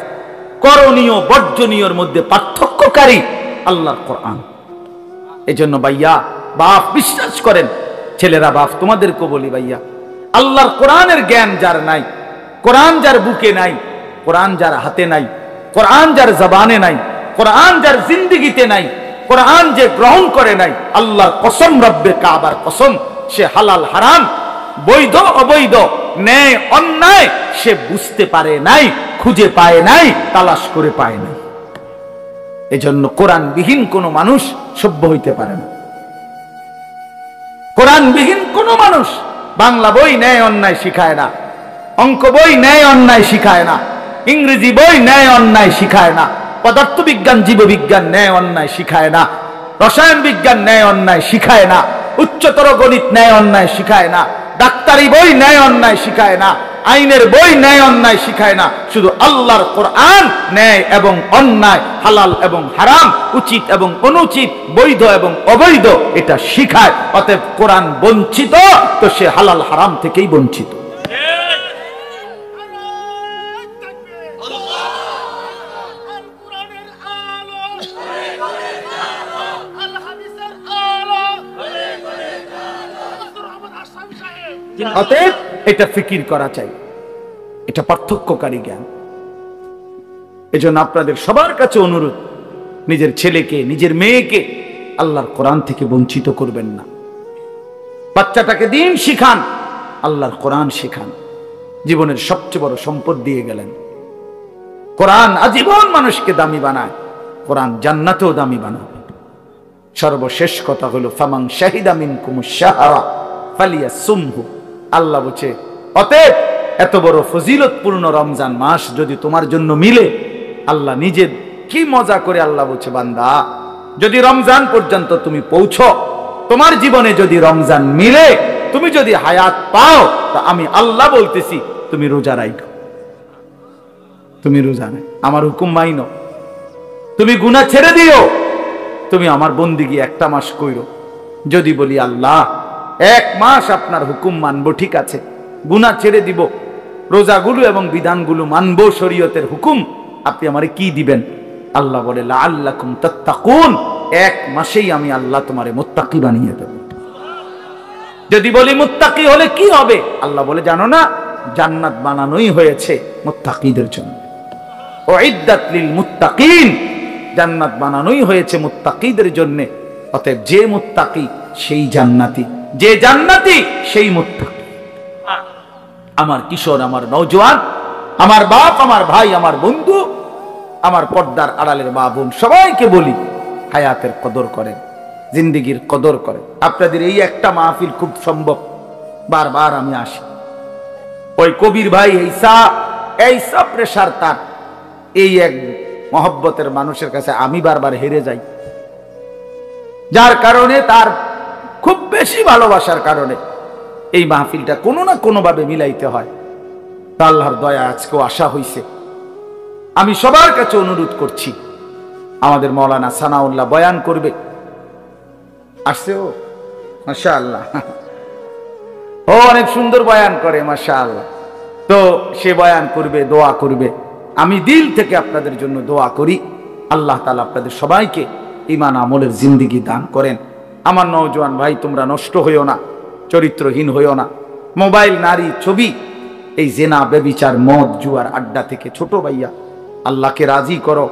S1: করণীয় বর্জনীয়র মধ্যে পার্থক্যকারী আল্লাহর কোরআন। এজন্য ভাইয়া বাপ বিশ্বাস করেন, ছেলেরা বাপ তোমাদেরকে বলি ভাইয়া, আল্লাহর কোরআনের জ্ঞান যার নাই, কোরআন যার বুকে নাই, কোরআন যার হাতে নাই, কোরআন যার জবানে নাই, কোরআন যার জিন্দেগিতে নাই, কোরআন যে গ্রহণ করে নাই, আল্লাহর কসম, রব্বে কাবার কসম, সে হালাল হারাম, বৈধ অবৈধ, ন্যায় অন্যায় সে বুঝতে পারে নাই, খুঁজে পায় নাই, তালাশ করে পায় নাই। এজন্য কোরআনবিহীন কোনো মানুষ সভ্য হইতে পারে না। কোরআনবিহীন কোনো মানুষ বাংলা বই ন্যায় অন্যায় শিখায় না, অঙ্ক বই ন্যায় অন্যায় শিখায় না, ইংরেজি বই ন্যায় অন্যায় শিখায় না, পদার্থবিজ্ঞান জীববিজ্ঞান ন্যায় অন্যায় শিখায় না, রসায়ন বিজ্ঞান ন্যায় অন্যায় শিখায় না, উচ্চতর গণিত ন্যায় অন্যায় শিখায় না, ডাক্তারি বই ন্যায় অন্যায় শিখায় না, আইনের বই ন্যায় অন্যায় শিখায় না। শুধু আল্লাহর কোরআন ন্যায় এবং অন্যায়, হালাল এবং হারাম, উচিত এবং অনুচিত, বৈধ এবং অবৈধ এটা শিখায়। অতএব কোরআন বঞ্চিত তো সে হালাল হারাম থেকেই বঞ্চিত। অতএব এটা ফিকির করা চাই, এটা পার্থক্যকারী জ্ঞান। এজন্য আপনাদের সবার কাছে অনুরোধ, নিজের ছেলেকে নিজের মেয়েকে আল্লাহর কোরআন থেকে বঞ্চিত করবেন না। বাচ্চাটাকে দিন শিখান, আল্লাহর কোরআন শিখান। জীবনের সবচেয়ে বড় সম্পদ দিয়ে গেলেন। কোরআন আজীবন মানুষকে দামি বানায়, কোরআন জান্নাতেও দামি বানাবে। সর্বশেষ কথা হলো ফামান শাহিদা মিনকুমুশ শাহরা ফালিয়াসুমহু। আল্লাহ বলছে অতএব এত বড় ফজিলতপূর্ণ রমজান মাস যদি তোমার জন্য মিলে, আল্লাহ নিজে কি মজা করে আল্লাহ বলছে বান্দা যদি রমজান পর্যন্ত তুমি পৌঁছো, তোমার জীবনে যদি রমজান মিলে, তুমি যদি হায়াত পাও, তা আমি আল্লাহ বলতেছি তুমি রোজা রাখো, তুমি রোজা নাই, আমার হুকুম মাইনো, তুমি গুনাহ ছেড়ে দিও, তুমি আমার বন্দিগি একটা মাস কইরো। যদি বলি আল্লাহ এক মাস আপনার হুকুম মানবো, ঠিক আছে, গুনাহ ছেড়ে দিব, রোজাগুলো এবং বিধানগুলো মানবো, শরীয়তের হুকুম, আপনি আমারে কি দিবেন? আল্লাহ বলে লাআল্লাকুম তাত্তাকুন, এক মাসেই আমি আল্লাহ তোমারে মুত্তাকি বানিয়ে দেব। যদি বলি মুত্তাকি হলে কি হবে? আল্লাহ বলে জানো না, জান্নাত বানানোই হয়েছে মুত্তাকিদের জন্য। উইদ্দাত লিল মুত্তাকিন, জান্নাত বানানোই হয়েছে মুত্তাকিদের জন্য। অতএব যে মুত্তাকি সেই জান্নাতি, যে জান্নাতি সেই মুত্তাকি। আমার কিশোর, আমার নওজোয়ান, আমার বাপ, আমার ভাই, আমার বন্ধু, আমার পর্দার আড়ালের মা বোন, সবাইকে বলি হায়াতের কদর করেন, জিন্দেগির কদর করেন। আপনাদের এই একটা মাহফিল খুব সম্ভব, বারবার আমি আসি। ওই কবির ভাই এইসা প্রেশার তার, এই এক মহব্বতের মানুষের কাছে আমি বারবার হেরে যাই, যার কারণে তার খুব বেশি ভালোবাসার কারণে এই মাহফিলটা কোনো না কোনো ভাবে মিলাইতে হয়। তা আল্লাহর দয়া আজকেও আশা হইছে। আমি সবার কাছে অনুরোধ করছি, আমাদের মাওলানা সানাউল্লাহ বয়ান করবে, আসছে ও মাশাআল্লাহ, ও অনেক সুন্দর বয়ান করে মাশাআল্লাহ। তো সে বয়ান করবে, দোয়া করবে। আমি দিল থেকে আপনাদের জন্য দোয়া করি, আল্লাহ তাআলা আপনাদের সবাইকে ঈমান আমলের জিন্দেগি দান করেন। আমার নওজোয়ান ভাই, তোমরা নষ্ট হইও না, চরিত্রহীন হইও না। মোবাইল, নারী, ছবি, এই জেনা, ব্যভিচার, মদ, জুয়ার আড্ডা থেকে ছোট ভাইয়া আল্লাহকে রাজি করো,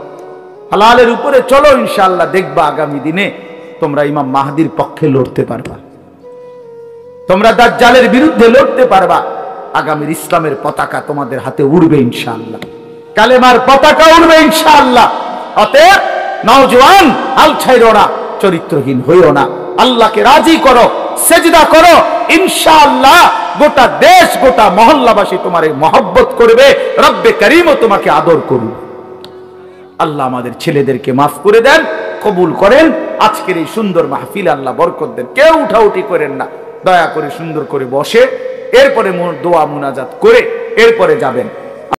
S1: হালালের উপরে চলো, ইনশাআল্লাহ দেখবা আগামী দিনে তোমরা ইমাম মাহদির পক্ষে লড়তে পারবা, তোমরা দাজ্জালের বিরুদ্ধে লড়তে পারবা। আগামীর ইসলামের পতাকা তোমাদের হাতে উড়বে ইনশাআল্লাহ, কালেমার পতাকা উড়বে ইনশাআল্লাহ। অতএব নওজোয়ান, হাল ছাইরো না, চরিত্রহীন হইও না, আল্লাহকে রাজি করো, সেজদা করো, ইনশাআল্লাহ গোটা দেশ, গোটা মহল্লাবাসী তোমারে মহব্বত করবে, রব্বে করিমও তোমাকে আদর করবে। আল্লাহ আমাদের ছেলেদেরকে মাফ করে দেন, কবুল করেন। আজকের এই সুন্দর মাহফিলে আল্লাহ বরকত দেন। কেউ উঠাউঠি করেন না, দয়া করে সুন্দর করে বসে, এরপরে দোয়া মুনাজাত করে এরপরে যাবেন।